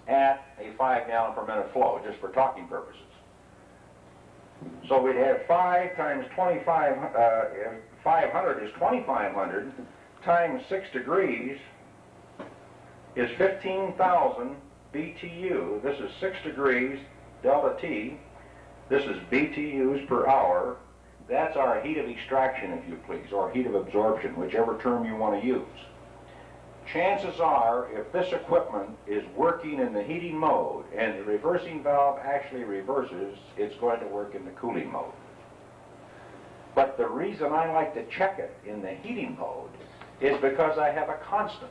Speaker 14: at a 5 gallon per minute flow, just for talking purposes. So we'd have 5 times 25, 500 is 2,500, times 6 degrees is 15,000 BTU. This is 6 degrees delta T. This is BTUs per hour. That's our heat of extraction, if you please, or heat of absorption, whichever term you want to use. Chances are, if this equipment is working in the heating mode and the reversing valve actually reverses, it's going to work in the cooling mode. But the reason I like to check it in the heating mode is because I have a constant.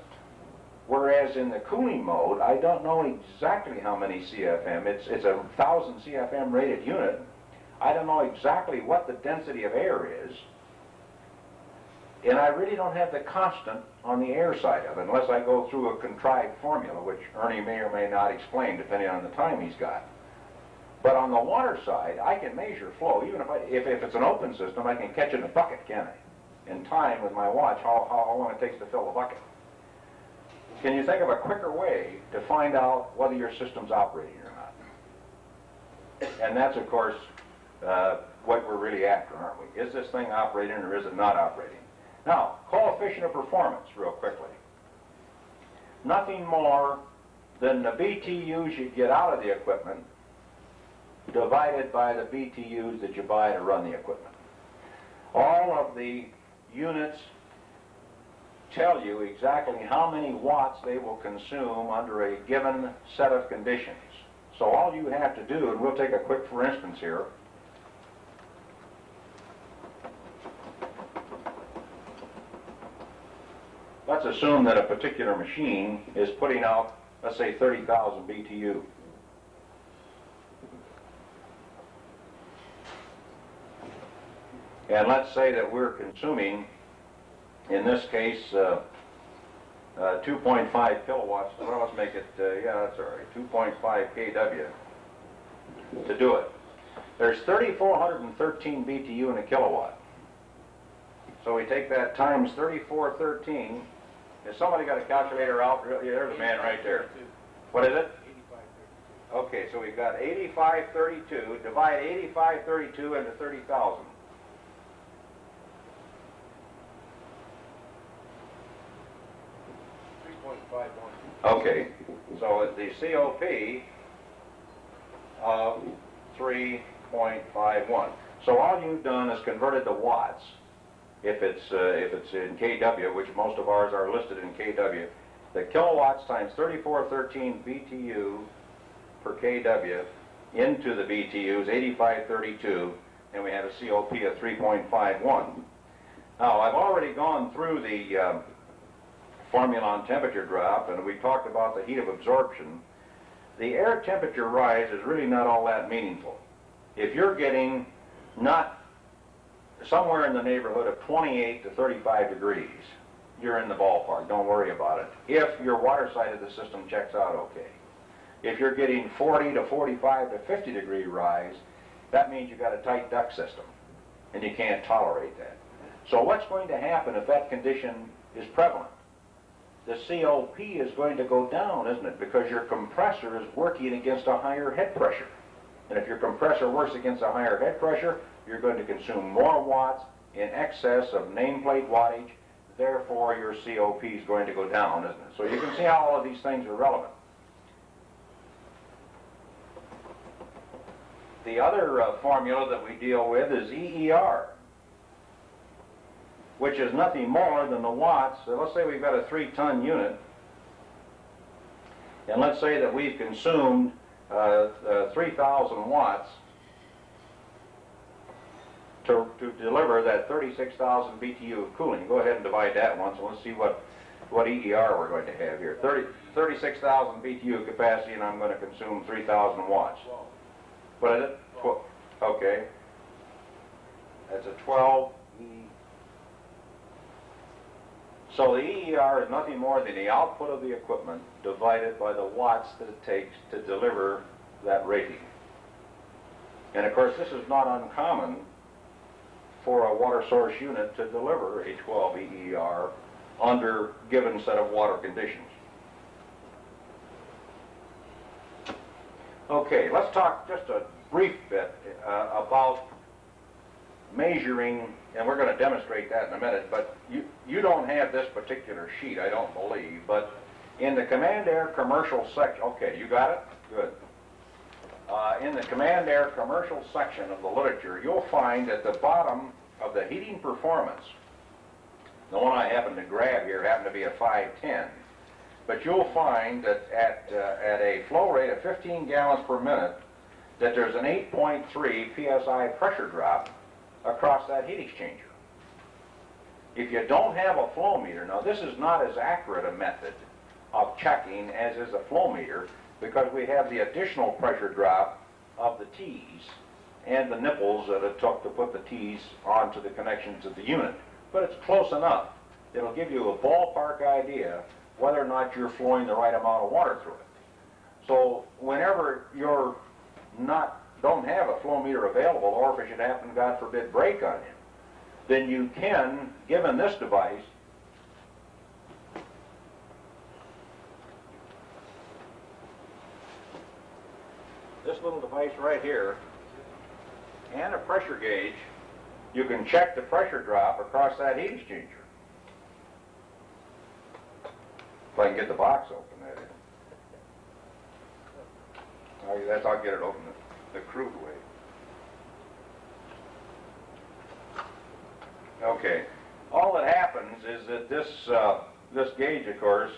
Speaker 14: Whereas in the cooling mode, I don't know exactly how many CFM. It's a 1,000 CFM rated unit. I don't know exactly what the density of air is. And I really don't have the constant on the air side of it, unless I go through a contrived formula, which Ernie may or may not explain, depending on the time he's got. But on the water side, I can measure flow. Even if it's an open system, I can catch it in a bucket, can't I? In time with my watch, how long it takes to fill the bucket. Can you think of a quicker way to find out whether your system's operating or not? And that's, of course, what we're really after, aren't we? Is this thing operating or is it not operating? Now, coefficient of performance, real quickly. Nothing more than the BTUs you get out of the equipment divided by the BTUs that you buy to run the equipment. All of the units tell you exactly how many watts they will consume under a given set of conditions. So all you have to do, and we'll take a quick for instance here. Let's assume that a particular machine is putting out, let's say, 30,000 BTU. And let's say that we're consuming, in this case, 2.5 kilowatts. Well, let's make it, yeah, that's all right, 2.5 kW to do it. There's 3,413 BTU in a kilowatt. So we take that times 3413. Has somebody got a calculator out? Yeah, there's a man right there. What is it? 8532. Okay, so we've got 8532. Divide 8532 into 30,000. Okay, so the COP of 3.51. So all you've done is converted the watts. If it's in kW, which most of ours are listed in kW, the kilowatts times 3413 BTU per kW into the BTUs 8532, and we have a COP of 3.51. Now I've already gone through the formula on temperature drop, and we talked about the heat of absorption. The air temperature rise is really not all that meaningful. If you're getting not somewhere in the neighborhood of 28 to 35 degrees, you're in the ballpark. Don't worry about it. If your water side of the system checks out okay. If you're getting 40 to 45 to 50 degree rise, that means you've got a tight duct system, and you can't tolerate that. So what's going to happen if that condition is prevalent? The COP is going to go down, isn't it? Because your compressor is working against a higher head pressure. And if your compressor works against a higher head pressure, you're going to consume more watts in excess of nameplate wattage. Therefore, your COP is going to go down, isn't it? So you can see how all of these things are relevant. The other formula that we deal with is EER, which is nothing more than the watts. So let's say we've got a 3-ton unit, and let's say that we've consumed 3,000 watts to deliver that 36,000 BTU of cooling. Go ahead and divide that once, and let's see what EER we're going to have here. 36,000 BTU capacity, and I'm going to consume 3,000 watts. What is it? Okay. That's a 12 E. So the EER is nothing more than the output of the equipment divided by the watts that it takes to deliver that rating. And of course, this is not uncommon for a water source unit to deliver a 12 EER under given set of water conditions. Okay, let's talk just a brief bit about measuring, and we're going to demonstrate that in a minute, but you don't have this particular sheet, I don't believe, but in the Command Air Commercial section, okay, you got it? Good. In the Command Air Commercial section of the literature, you'll find at the bottom of the heating performance, the one I happen to grab here happened to be a 510, but you'll find that at a flow rate of 15 gallons per minute, that there's an 8.3 psi pressure drop across that heat exchanger. If you don't have a flow meter, now this is not as accurate a method of checking as is a flow meter, because we have the additional pressure drop of the T's and the nipples that it took to put the T's onto the connections of the unit. But it's close enough. It'll give you a ballpark idea whether or not you're flowing the right amount of water through it. So whenever you're don't have a flow meter available, or if it should happen, God forbid, break on you, then you can, given this device, this little device right here, and a pressure gauge, you can check the pressure drop across that heat exchanger. If I can get the box open, that is. I'll get it open the crude way. Okay. All that happens is that this gauge, of course,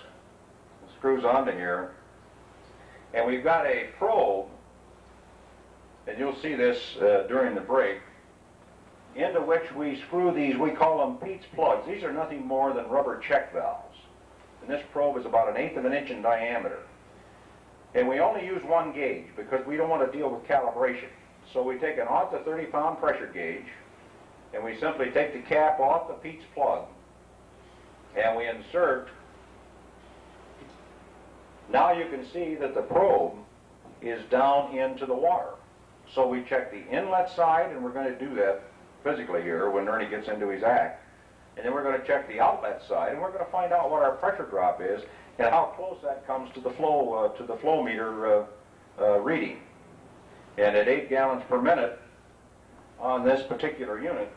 Speaker 14: screws onto here, and we've got a probe, and you'll see this during the break, into which we screw these, we call them Pete's plugs. These are nothing more than rubber check valves. And this probe is about 1/8 of an inch in diameter. And we only use one gauge because we don't want to deal with calibration. So we take an 0 to 30 pound pressure gauge, and we simply take the cap off the Pete's plug, and we insert. Now you can see that the probe is down into the water. So we check the inlet side, and we're going to do that physically here when Ernie gets into his act. And then we're going to check the outlet side, and we're going to find out what our pressure drop is and how close that comes to the flow meter reading. And at 8 gallons per minute on this particular unit,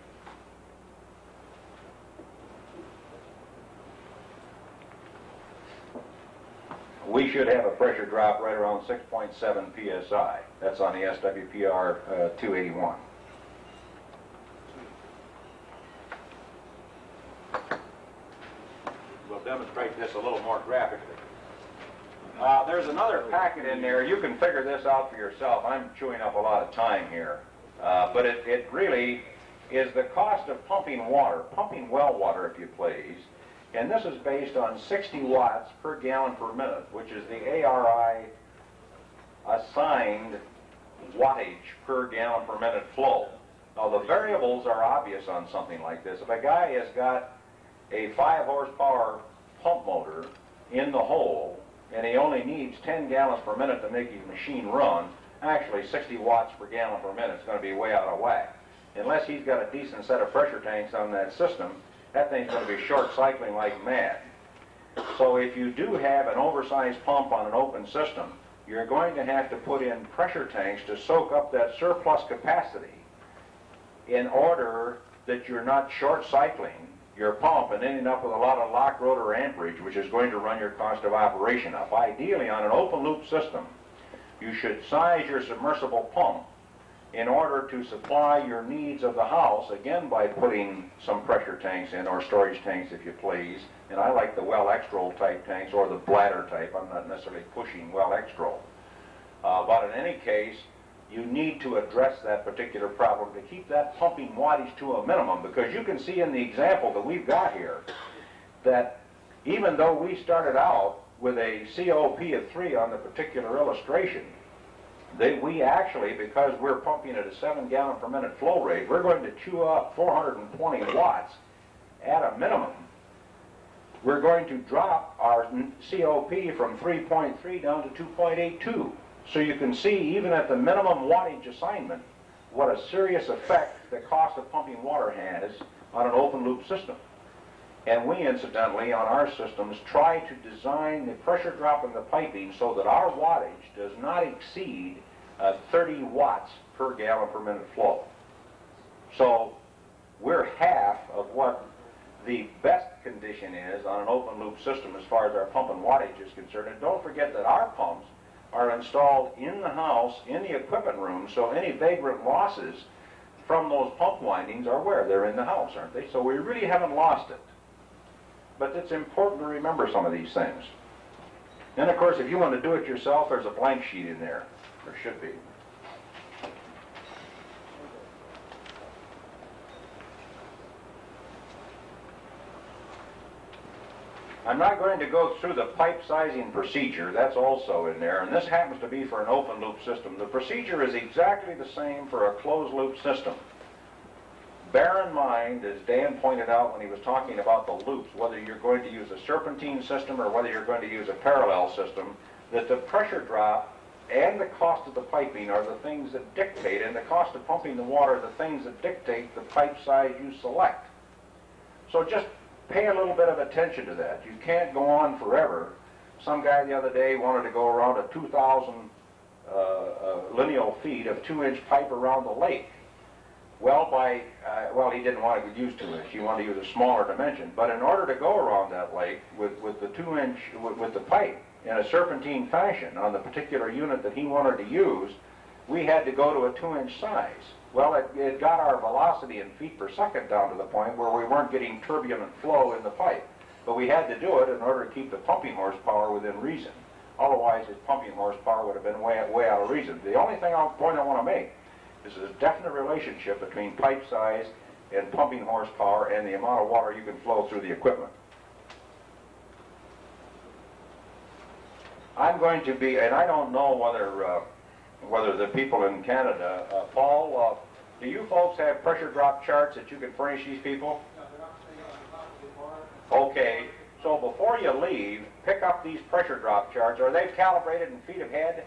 Speaker 14: we should have a pressure drop right around 6.7 psi. That's on the SWPR 281. We'll demonstrate this a little more graphically. There's another packet in there. You can figure this out for yourself. I'm chewing up a lot of time here. But it really is the cost of pumping water, pumping well water if you please. And this is based on 60 watts per gallon per minute, which is the ARI assigned wattage per gallon per minute flow. Now the variables are obvious on something like this. If a guy has got a 5 horsepower pump motor in the hole and he only needs 10 gallons per minute to make his machine run, actually 60 watts per gallon per minute is going to be way out of whack. Unless he's got a decent set of pressure tanks on that system, that thing's going to be short cycling like mad. So if you do have an oversized pump on an open system, you're going to have to put in pressure tanks to soak up that surplus capacity in order that you're not short cycling your pump and ending up with a lot of lock rotor amperage, which is going to run your cost of operation up. Ideally, on an open loop system, you should size your submersible pump in order to supply your needs of the house, again by putting some pressure tanks in, or storage tanks if you please. And I like the well X-roll type tanks or the bladder type. I'm not necessarily pushing well X-roll. But in any case, you need to address that particular problem to keep that pumping wattage to a minimum, because you can see in the example that we've got here that even though we started out with a COP of 3 on the particular illustration, we actually, because we're pumping at a 7 gallon per minute flow rate, we're going to chew up 420 watts at a minimum. We're going to drop our COP from 3.3 down to 2.82. So you can see, even at the minimum wattage assignment, what a serious effect the cost of pumping water has on an open loop system. And we, incidentally, on our systems, try to design the pressure drop in the piping so that our wattage does not exceed 30 watts per gallon per minute flow. So we're half of what the best condition is on an open loop system as far as our pump and wattage is concerned. And don't forget that our pumps are installed in the house, in the equipment room, so any vagrant losses from those pump windings are where? They're in the house, aren't they? So we really haven't lost it. But it's important to remember some of these things. And of course, if you want to do it yourself, there's a blank sheet in there. There should be. I'm not going to go through the pipe sizing procedure. That's also in there, and this happens to be for an open loop system. The procedure is exactly the same for a closed loop system. Bear in mind, as Dan pointed out when he was talking about the loops, whether you're going to use a serpentine system or whether you're going to use a parallel system, that the pressure drop and the cost of the piping are the things that dictate, and the cost of pumping the water are the things that dictate the pipe size you select. So just pay a little bit of attention to that. You can't go on forever. Some guy the other day wanted to go around a 2,000 lineal feet of 2-inch pipe around the lake. Well, he didn't want to use 2-inch. He wanted to use a smaller dimension. But in order to go around that lake with the 2-inch, with the pipe in a serpentine fashion on the particular unit that he wanted to use, we had to go to a 2-inch size. Well, it got our velocity in feet per second down to the point where we weren't getting turbulent flow in the pipe. But we had to do it in order to keep the pumping horsepower within reason. Otherwise, his pumping horsepower would have been way out of reason. The only point I want to make is there's a definite relationship between pipe size and pumping horsepower and the amount of water you can flow through the equipment. I'm going to be, and I don't know whether the people in Canada, Paul, do you folks have pressure drop charts that you can furnish these people? Okay, so before you leave, pick up these pressure drop charts. Are they calibrated in feet of head?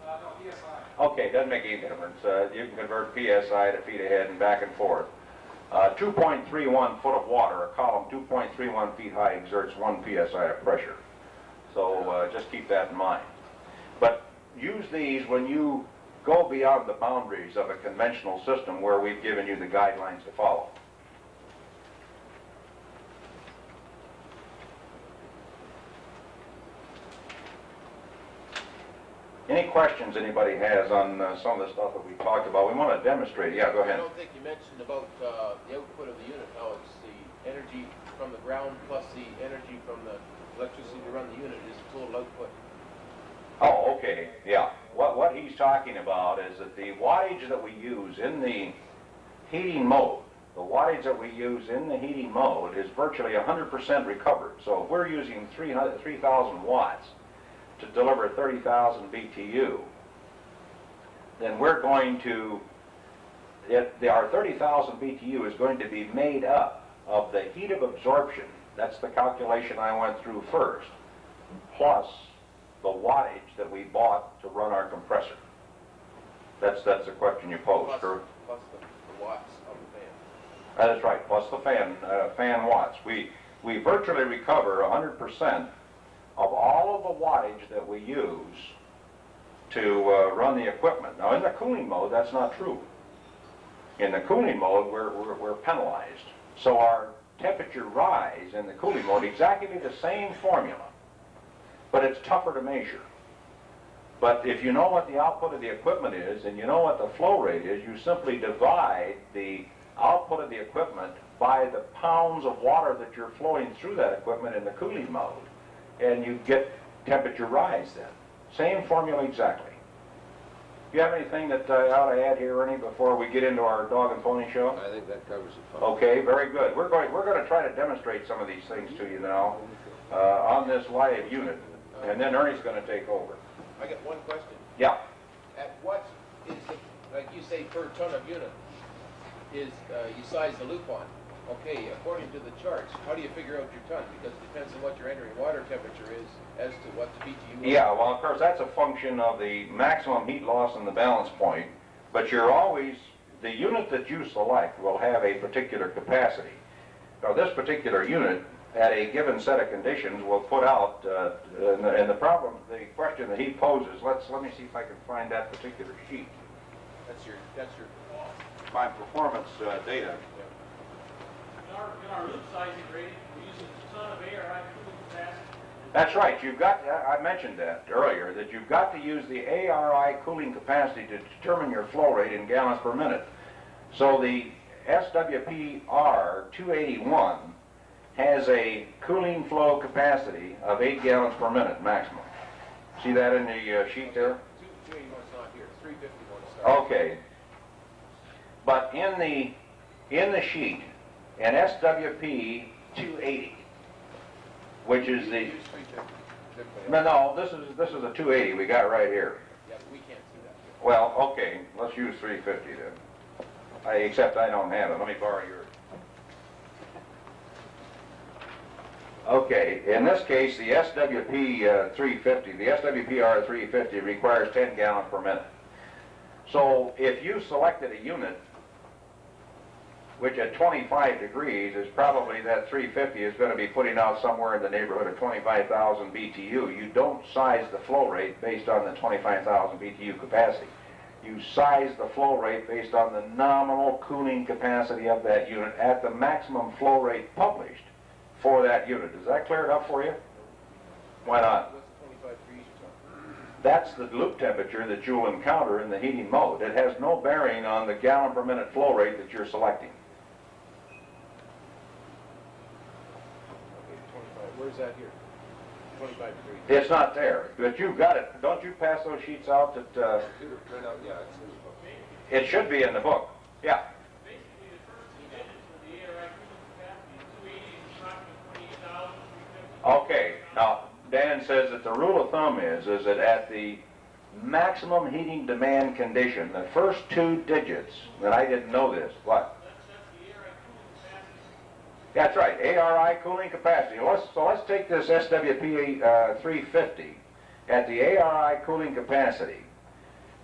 Speaker 2: No, PSI.
Speaker 14: Okay, doesn't make any difference. You can convert PSI to feet ahead and back and forth. 2.31 foot of water, a column 2.31 feet high exerts 1 PSI of pressure. So just keep that in mind. But use these when you go beyond the boundaries of a conventional system where we've given you the guidelines to follow. Any questions anybody has on some of the stuff that we talked about? We want to demonstrate. Yeah, go
Speaker 5: I
Speaker 14: ahead.
Speaker 5: don't think you mentioned about the output of the unit, how it's the energy from the ground plus the energy from the electricity to run the unit is the total output.
Speaker 14: Oh, okay, yeah. What he's talking about is that the wattage that we use in the heating mode, the wattage that we use in the heating mode is virtually 100% recovered. So if we're using 3,000 watts to deliver 30,000 BTU, then we're going to, our 30,000 BTU is going to be made up of the heat of absorption. That's the calculation I went through first, plus the wattage that we bought to run our compressor. That's the question you posed.
Speaker 5: Plus the watts of the fan.
Speaker 14: That's right, plus the fan watts. We virtually recover 100% of all of the wattage that we use to run the equipment. Now, in the cooling mode, that's not true. In the cooling mode, we're penalized. So our temperature rise in the cooling mode, exactly the same formula, but it's tougher to measure. But if you know what the output of the equipment is, and you know what the flow rate is, you simply divide the output of the equipment by the pounds of water that you're flowing through that equipment in the cooling mode, and you get temperature rise then. Same formula exactly. Do you have anything that I ought to add here, Ernie, before we get into our dog and pony show?
Speaker 13: I think that covers it. Fine.
Speaker 14: Okay, very good. We're going to try to demonstrate some of these things to you now on this live unit, and then Ernie's going to take over.
Speaker 5: I got one question.
Speaker 14: Yeah.
Speaker 5: At what is the, like you say, per ton of unit, is you size the loop on? Okay, according to the charts, how do you figure out your ton? Because it depends on what your entering water temperature is as to what the BTU is.
Speaker 14: Yeah, well, of course, that's a function of the maximum heat loss and the balance point, but you're always, the unit that you select will have a particular capacity. Now, this particular unit, at a given set of conditions, will put out, and the problem, the question that he poses, let me see if I can find that particular sheet.
Speaker 5: That's your
Speaker 14: My performance data.
Speaker 10: In our loop sizing rating, we're using a ton of ARI cooling capacity.
Speaker 14: That's right. You've got, I mentioned that earlier, that you've got to use the ARI cooling capacity to determine your flow rate in gallons per minute. So the SWPR 281 has a cooling flow capacity of 8 gallons per minute maximum. See that in the sheet there?
Speaker 5: 281's not here. 351 starts.
Speaker 14: Okay. But in the sheet, an SWP 280, which is the no, this is a 280 we got right here.
Speaker 5: Yeah, but we can't see that.
Speaker 14: Well, okay, let's use 350 then. Except I don't have it. Let me borrow yours. Okay, in this case, the SWP 350, the SWPR 350 requires 10 gallons per minute. So if you selected a unit which at 25 degrees is probably that 350 is going to be putting out somewhere in the neighborhood of 25,000 BTU. You don't size the flow rate based on the 25,000 BTU capacity. You size the flow rate based on the nominal cooling capacity of that unit at the maximum flow rate published for that unit. Is that cleared up for you? Why not?
Speaker 5: What's the 25 degrees you're talking?
Speaker 14: That's the loop temperature that you'll encounter in the heating mode. It has no bearing on the gallon per minute flow rate that you're selecting.
Speaker 5: Where's that here? 25 degrees.
Speaker 14: It's not there, but you've got it. Don't you pass those sheets out that,
Speaker 13: Yeah, it's in the book.
Speaker 14: it should be in the book. Yeah.
Speaker 10: Basically, the first two digits of the ARI cooling capacity, 280 is approximately 28,350.
Speaker 14: Okay, now, Dan says that the rule of thumb is that at the maximum heating demand condition, the first two digits, and I didn't know this, what? That's right, ARI cooling capacity. So let's take this SWP 350 at the ARI cooling capacity.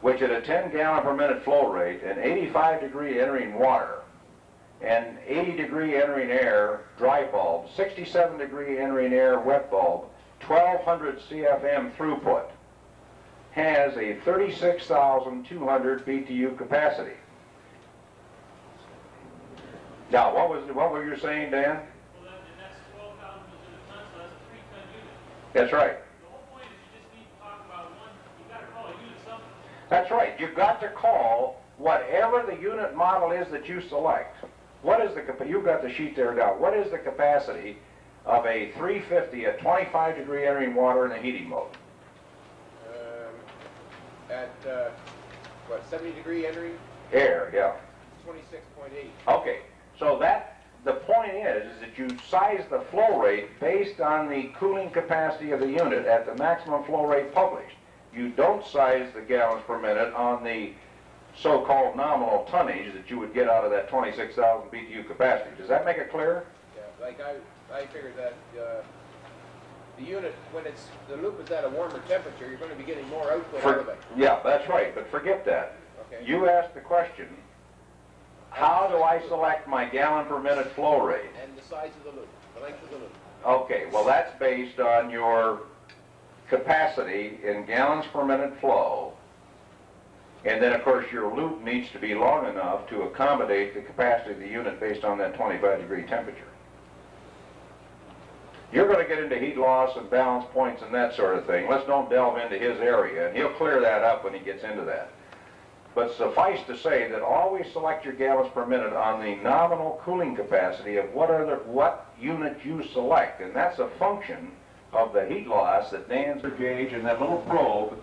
Speaker 14: which at a 10 gallon per minute flow rate, an 85 degree entering water, and 80 degree entering air dry bulb, 67 degree entering air wet bulb, 1200 CFM throughput, has a 36,200 BTU capacity. Now, what were you saying, Dan?
Speaker 15: Well, that's 12,000 a ton, so that's a 3-ton unit.
Speaker 14: That's right.
Speaker 15: The whole point is you just need to talk about one, you got to call a unit something.
Speaker 14: That's right. You've got to call whatever the unit model is that you select. What is the, you've got the sheet there now. What is the capacity of a 350 at 25 degree entering water in a heating mode?
Speaker 5: At, what, 70 degree entering?
Speaker 14: Air, yeah.
Speaker 5: 26.8.
Speaker 14: Okay. So the point is that you size the flow rate based on the cooling capacity of the unit at the maximum flow rate published. You don't size the gallons per minute on the so-called nominal tonnage that you would get out of that 26,000 BTU capacity. Does that make it clear?
Speaker 5: Yeah, like I figured that the unit, when the loop is at a warmer temperature, you're going to be getting more output out of it.
Speaker 14: Yeah, that's right, but forget that.
Speaker 5: Okay.
Speaker 14: You asked the question, how do I select my gallon per minute flow rate?
Speaker 5: And the size of the loop, the length of the loop.
Speaker 14: Okay, well that's based on your capacity in gallons per minute flow. And then, of course, your loop needs to be long enough to accommodate the capacity of the unit based on that 25 degree temperature. You're going to get into heat loss and balance points and that sort of thing. Let's don't delve into his area, and he'll clear that up when he gets into that. But suffice to say that always select your gallons per minute on the nominal cooling capacity of what unit you select, and that's a function of the heat loss that Dan's gauge and that little probe.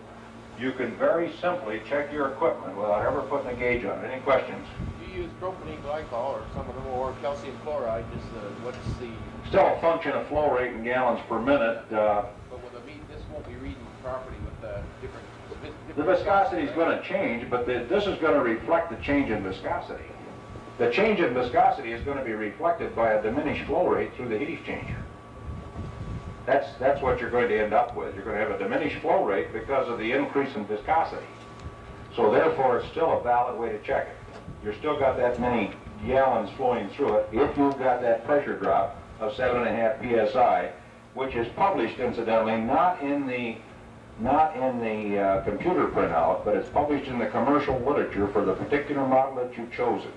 Speaker 14: You can very simply check your equipment without ever putting a gauge on it. Any questions?
Speaker 5: Do you use propylene glycol or some of them, or calcium chloride? Just what's the...
Speaker 14: Still a function of flow rate in gallons per minute.
Speaker 5: But with this won't be reading properly with different...
Speaker 14: The viscosity is going to change, but this is going to reflect the change in viscosity. The change in viscosity is going to be reflected by a diminished flow rate through the heat exchanger. That's what you're going to end up with. You're going to have a diminished flow rate because of the increase in viscosity. So therefore, it's still a valid way to check it. You've still got that many gallons flowing through it if you've got that pressure drop of 7.5 psi, which is published, incidentally, not in the computer printout, but it's published in the commercial literature for the particular model that you've chosen.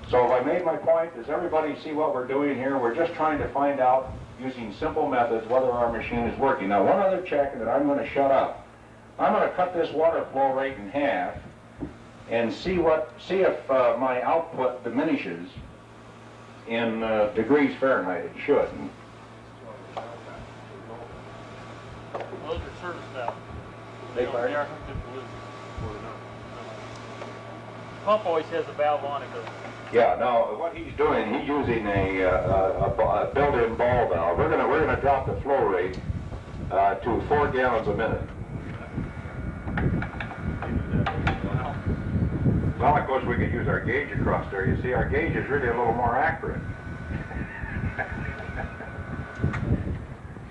Speaker 14: So if I made my point, does everybody see what we're doing here? We're just trying to find out, using simple methods, whether our machine is working. Now, one other check, and then I'm going to shut up. I'm going to cut this water flow rate in half and see if my output diminishes in degrees Fahrenheit. It should.
Speaker 15: Those are service valves.
Speaker 14: They
Speaker 15: They are hooked into loops. Pump always has a valve on it.
Speaker 14: Yeah. Now, what he's doing, he's using a built-in ball valve. We're gonna drop the flow rate to 4 gallons a minute. Well, of course, we could use our gauge across there. You see, our gauge is really a little more accurate.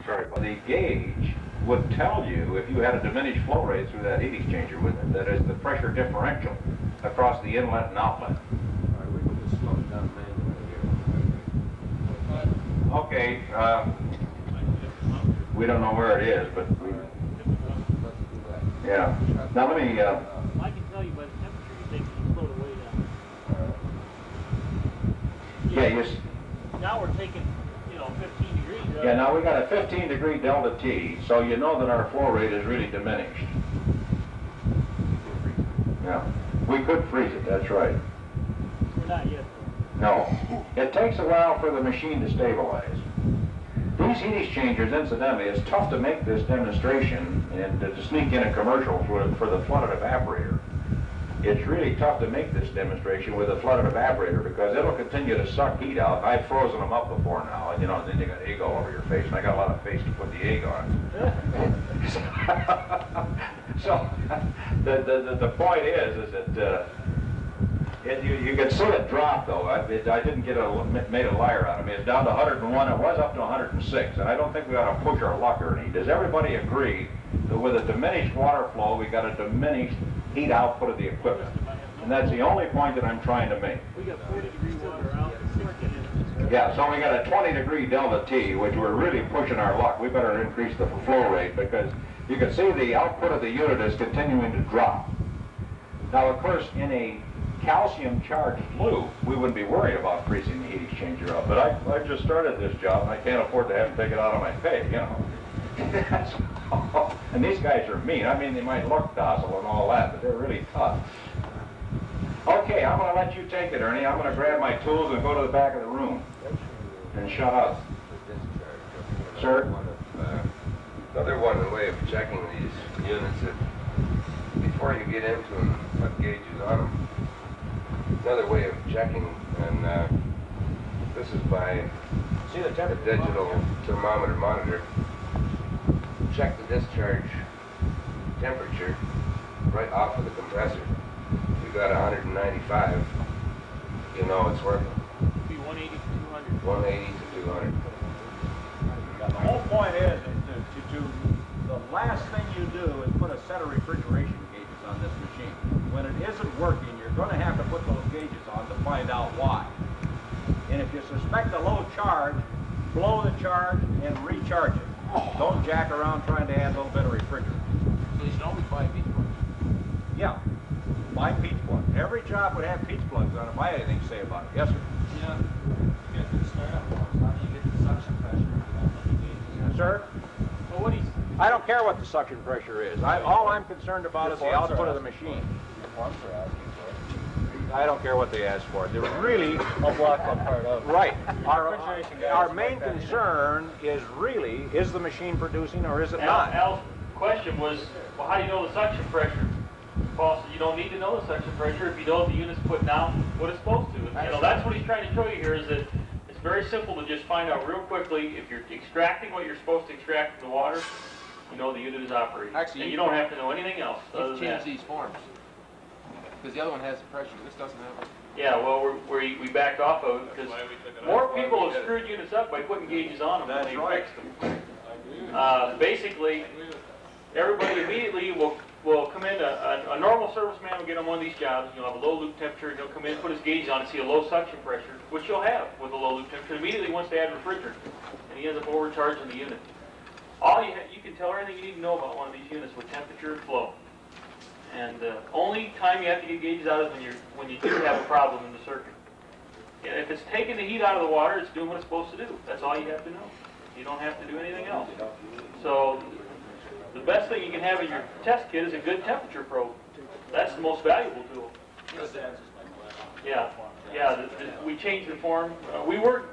Speaker 14: Sorry, but the gauge would tell you if you had a diminished flow rate through that heat exchanger, wouldn't it? That is the pressure differential across the inlet and outlet.
Speaker 13: All right, we can just slow it down manually here.
Speaker 14: Okay, we don't know where it is, but we, yeah. Now let me,
Speaker 15: I can tell you by the temperature you think you slow it way down.
Speaker 14: yeah, you,
Speaker 15: Now we're taking, 15 degrees.
Speaker 14: yeah, now we got a 15 degree delta T, so you know that our flow rate is really diminished. Yeah, we could freeze it, that's right.
Speaker 15: We're not yet.
Speaker 14: No, it takes a while for the machine to stabilize. These heat exchangers, incidentally, it's tough to make this demonstration and to sneak in a commercial for the flooded evaporator. It's really tough to make this demonstration with a flooded evaporator because it'll continue to suck heat out. I've frozen them up before now, and then you got egg all over your face, and I got a lot of face to put the egg on. So the point is that You can see it drop though. I didn't made a liar out of me. It's down to 101. It was up to 106, and I don't think we ought to push our luck, Ernie. Does everybody agree that with a diminished water flow, we got a diminished heat output of the equipment? And that's the only point that I'm trying to make.
Speaker 15: We got 40-degree water out, 60 in.
Speaker 14: Yeah, so we got a 20-degree delta T, which we're really pushing our luck. We better increase the flow rate because you can see the output of the unit is continuing to drop. Now, of course, in a calcium-charged flue, we wouldn't be worried about freezing the heat exchanger up. But I just started this job, and I can't afford to have to take it out of my pay, you know. And these guys are mean. I mean, they might look docile and all that, but they're really tough. Okay, I'm going to let you take it, Ernie. I'm going to grab my tools and go to the back of the room and shut up. Sir?
Speaker 13: Another one way of checking these units, before you get into them, put gauges on them. Another way of checking, and this is by a digital thermometer monitor. Check the discharge temperature right off of the compressor. If you got 195, you know it's working.
Speaker 15: Be 180 to 200.
Speaker 13: 180 to 200.
Speaker 14: The whole point is the last thing you do is put a set of refrigeration gauges on this machine. When it isn't working, you're going to have to put those gauges on to find out why. And if you suspect a low charge, blow the charge and recharge it. Don't jack around trying to add a little bit of refrigerant.
Speaker 5: So you should always buy peach plugs.
Speaker 14: Yeah, buy peach plugs. Every job would have peach plugs on it if I had anything to say about it. Yes, sir.
Speaker 6: Yeah, you get the startup force. How do you get the suction pressure?
Speaker 14: Sir?
Speaker 15: Well, what he's
Speaker 14: I don't care what the suction pressure is. All I'm concerned about is the output of the machine. I don't care what they ask for. They're really...
Speaker 9: I'll block that part out.
Speaker 14: Right.
Speaker 9: Refrigeration guys
Speaker 14: Our
Speaker 9: is
Speaker 14: main
Speaker 9: better.
Speaker 14: concern is really, is the machine producing or is it not?
Speaker 15: Al's question was, well, how do you know the suction pressure? Paul said you don't need to know the suction pressure if you know the unit's putting out what it's supposed to. You know, that's what he's trying to show you here is that it's very simple to just find out real quickly if you're extracting what you're supposed to extract from the water, you know the unit is operating.
Speaker 5: Actually,
Speaker 15: and you don't have to know anything else other
Speaker 5: Let's
Speaker 15: than
Speaker 5: change
Speaker 15: that.
Speaker 5: these forms. Because the other one has the pressure. This doesn't have it.
Speaker 15: Yeah, well, we backed off of it because more people have screwed units up by putting gauges on them than
Speaker 14: That's
Speaker 15: they
Speaker 14: right.
Speaker 15: fixed them. Basically, everybody immediately will come in. A normal serviceman will get on one of these jobs. You'll have a low loop temperature, and he'll come in, put his gauge on, and see a low suction pressure, which you'll have with a low loop temperature. Immediately wants to add refrigerant, and he ends up overcharging the unit. All you can tell everything you need to know about one of these units with temperature and flow. And only time you have to get gauges out is when you do have a problem in the circuit. And if it's taking the heat out of the water, it's doing what it's supposed to do. That's all you have to know. You don't have to do anything else. So the best thing you can have in your test kit is a good temperature probe. That's the most valuable tool. Yeah, we changed the form. We were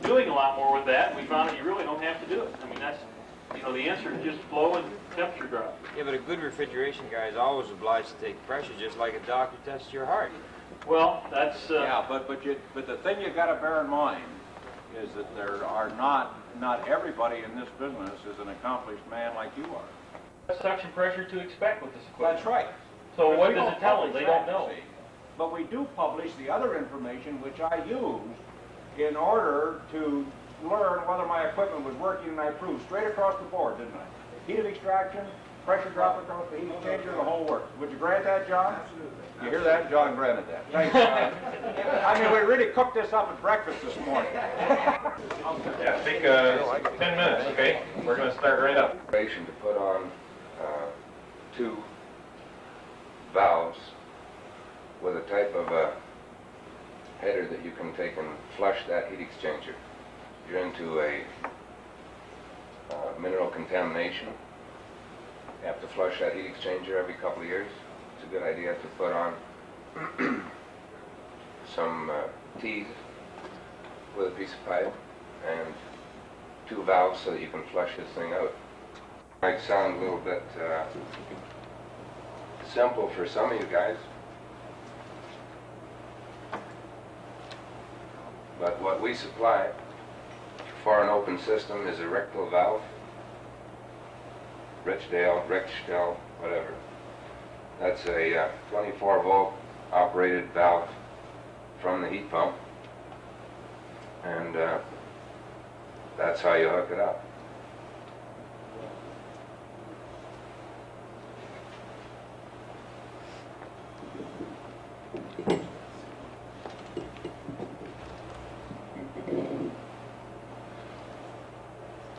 Speaker 15: doing a lot more with that. We found that you really don't have to do it. I mean, that's, the answer is just flow and temperature drop.
Speaker 12: Yeah, but a good refrigeration guy is always obliged to take pressure, just like a doctor tests your heart.
Speaker 15: Well, that's...
Speaker 14: Yeah, but the thing you got to bear in mind is that there are not everybody in this business is an accomplished man like you are.
Speaker 15: Suction pressure to expect with this equipment.
Speaker 14: That's right.
Speaker 15: So
Speaker 14: But
Speaker 15: what
Speaker 14: we
Speaker 15: does
Speaker 14: don't
Speaker 15: it tell them?
Speaker 14: publish
Speaker 15: They don't
Speaker 14: that,
Speaker 15: know.
Speaker 14: you see. But we do publish the other information which I use in order to learn whether my equipment was working, and I proved straight across the board, didn't I? Heat of extraction, pressure drop across the heat exchanger, the whole works. Would you grant that, John? You hear that? John granted that. Thanks, John. I mean, we really cooked this up at breakfast this morning.
Speaker 1: Yeah, take 10 minutes, okay? We're going to start right up.
Speaker 13: To put on two valves with a type of a header that you can take and flush that heat exchanger. You're into a mineral contamination. You have to flush that heat exchanger every couple of years. It's a good idea to put on some teeth with a piece of pipe and two valves so that you can flush this thing out. Might sound a little bit simple for some of you guys, but what we supply for an open system is a rectal valve, Richdale, whatever. That's a 24 volt operated valve from the heat pump, and that's how you hook it up.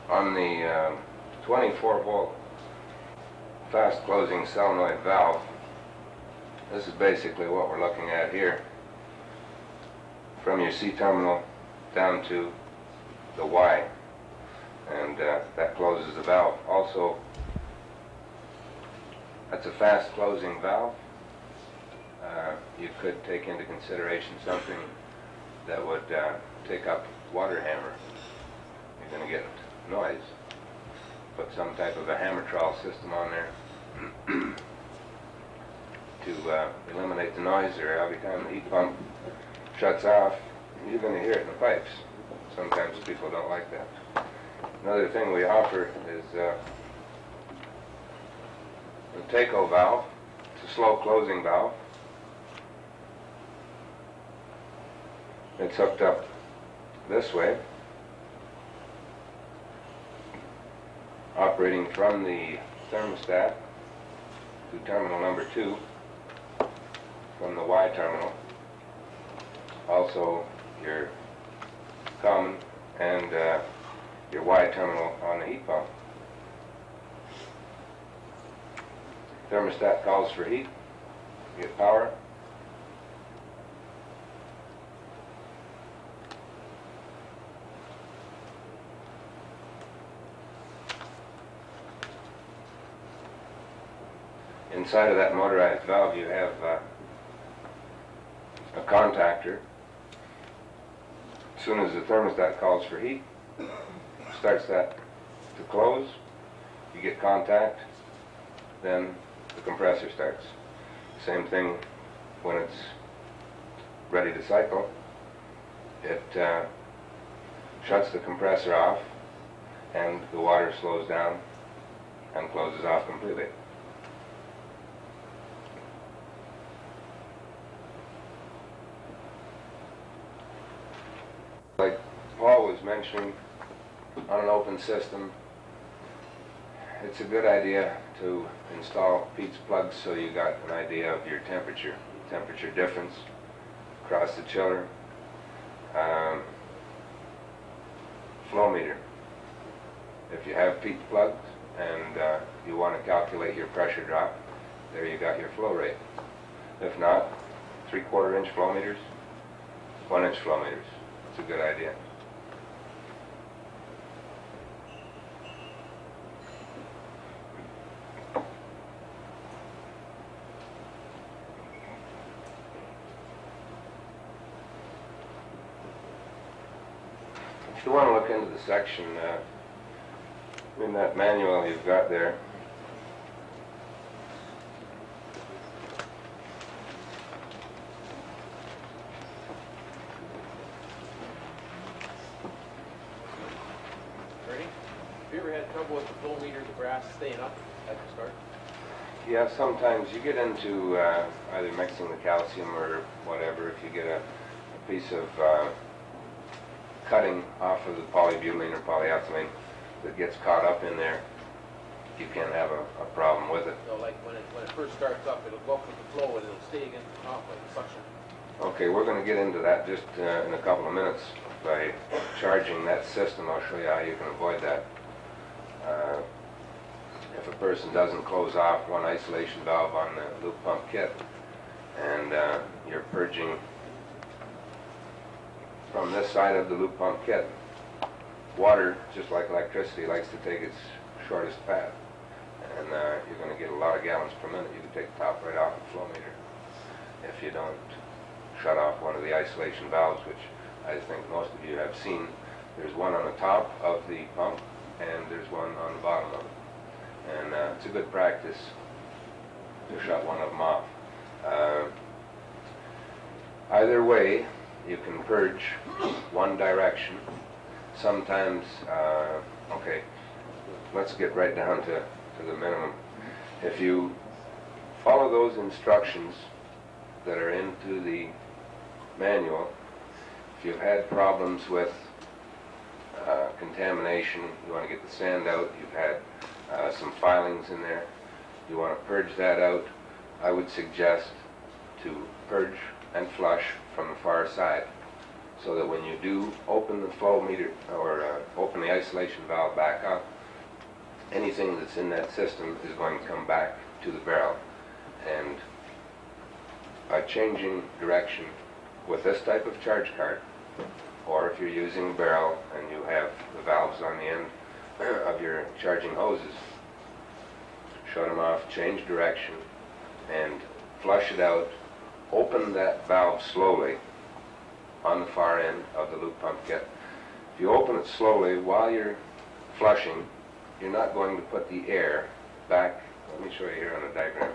Speaker 13: On the 24 volt fast closing solenoid valve, this is basically what we're looking at here. From your C terminal down to the Y, and that closes the valve. Also, that's a fast closing valve. You could take into consideration something that would take up water hammer. You're going to get noise. Put some type of a hammer trowel system on there to eliminate the noise, or every time the heat pump shuts off, you're going to hear it in the pipes. Sometimes people don't like that. Another thing we offer is the Taco valve. It's a slow closing valve. It's hooked up this way, operating from the thermostat to terminal number 2 from the Y terminal. Also your common and your Y terminal on the heat pump. Thermostat calls for heat, you get power. Inside of that motorized valve you have a contactor. As soon as the thermostat calls for heat, starts that to close, you get contact, then the compressor starts. Same thing when it's ready to cycle. It shuts the compressor off and the water slows down and closes off completely. Like Paul was mentioning, on an open system, it's a good idea to install Pete's plugs so you got an idea of your temperature difference across the chiller. Flow meter. If you have Pete's plugs and you want to calculate your pressure drop, there you got your flow rate. If not, 3/4 inch flow meters, 1 inch flow meters. It's a good idea. If you want to look into the section, in that manual you've got there,
Speaker 5: Ernie, have you ever had trouble with the flow meter, the brass staying up at the start?
Speaker 13: yeah, sometimes you get into either mixing the calcium or whatever. If you get a piece of cutting off of the polybutylene or polyethylene that gets caught up in there, you can have a problem with it.
Speaker 5: So like when it first starts up, it'll go up with the flow and it'll stay against the top like suction.
Speaker 13: Okay, we're going to get into that just in a couple of minutes. By charging that system, I'll show you how you can avoid that. If a person doesn't close off one isolation valve on the loop pump kit and you're purging from this side of the loop pump kit, water, just like electricity, likes to take its shortest path. And you're going to get a lot of gallons per minute. You can take the top right off the flow meter if you don't shut off one of the isolation valves, which I think most of you have seen. There's one on the top of the pump and there's one on the bottom of it. And it's a good practice to shut one of them off. Either way, you can purge one direction. Sometimes, okay, let's get right down to the minimum. If you follow those instructions that are into the manual. If you've had problems with contamination, you want to get the sand out, you've had some filings in there, you want to purge that out, I would suggest to purge and flush from the far side, so that when you do open the flow meter or open the isolation valve back up, anything that's in that system is going to come back to the barrel. And by changing direction with this type of charge cart, or if you're using a barrel and you have the valves on the end of your charging hoses, shut them off, change direction, and flush it out. Open that valve slowly on the far end of the loop pump kit. If you open it slowly while you're flushing, you're not going to put the air back. Let me show you here on the diagram.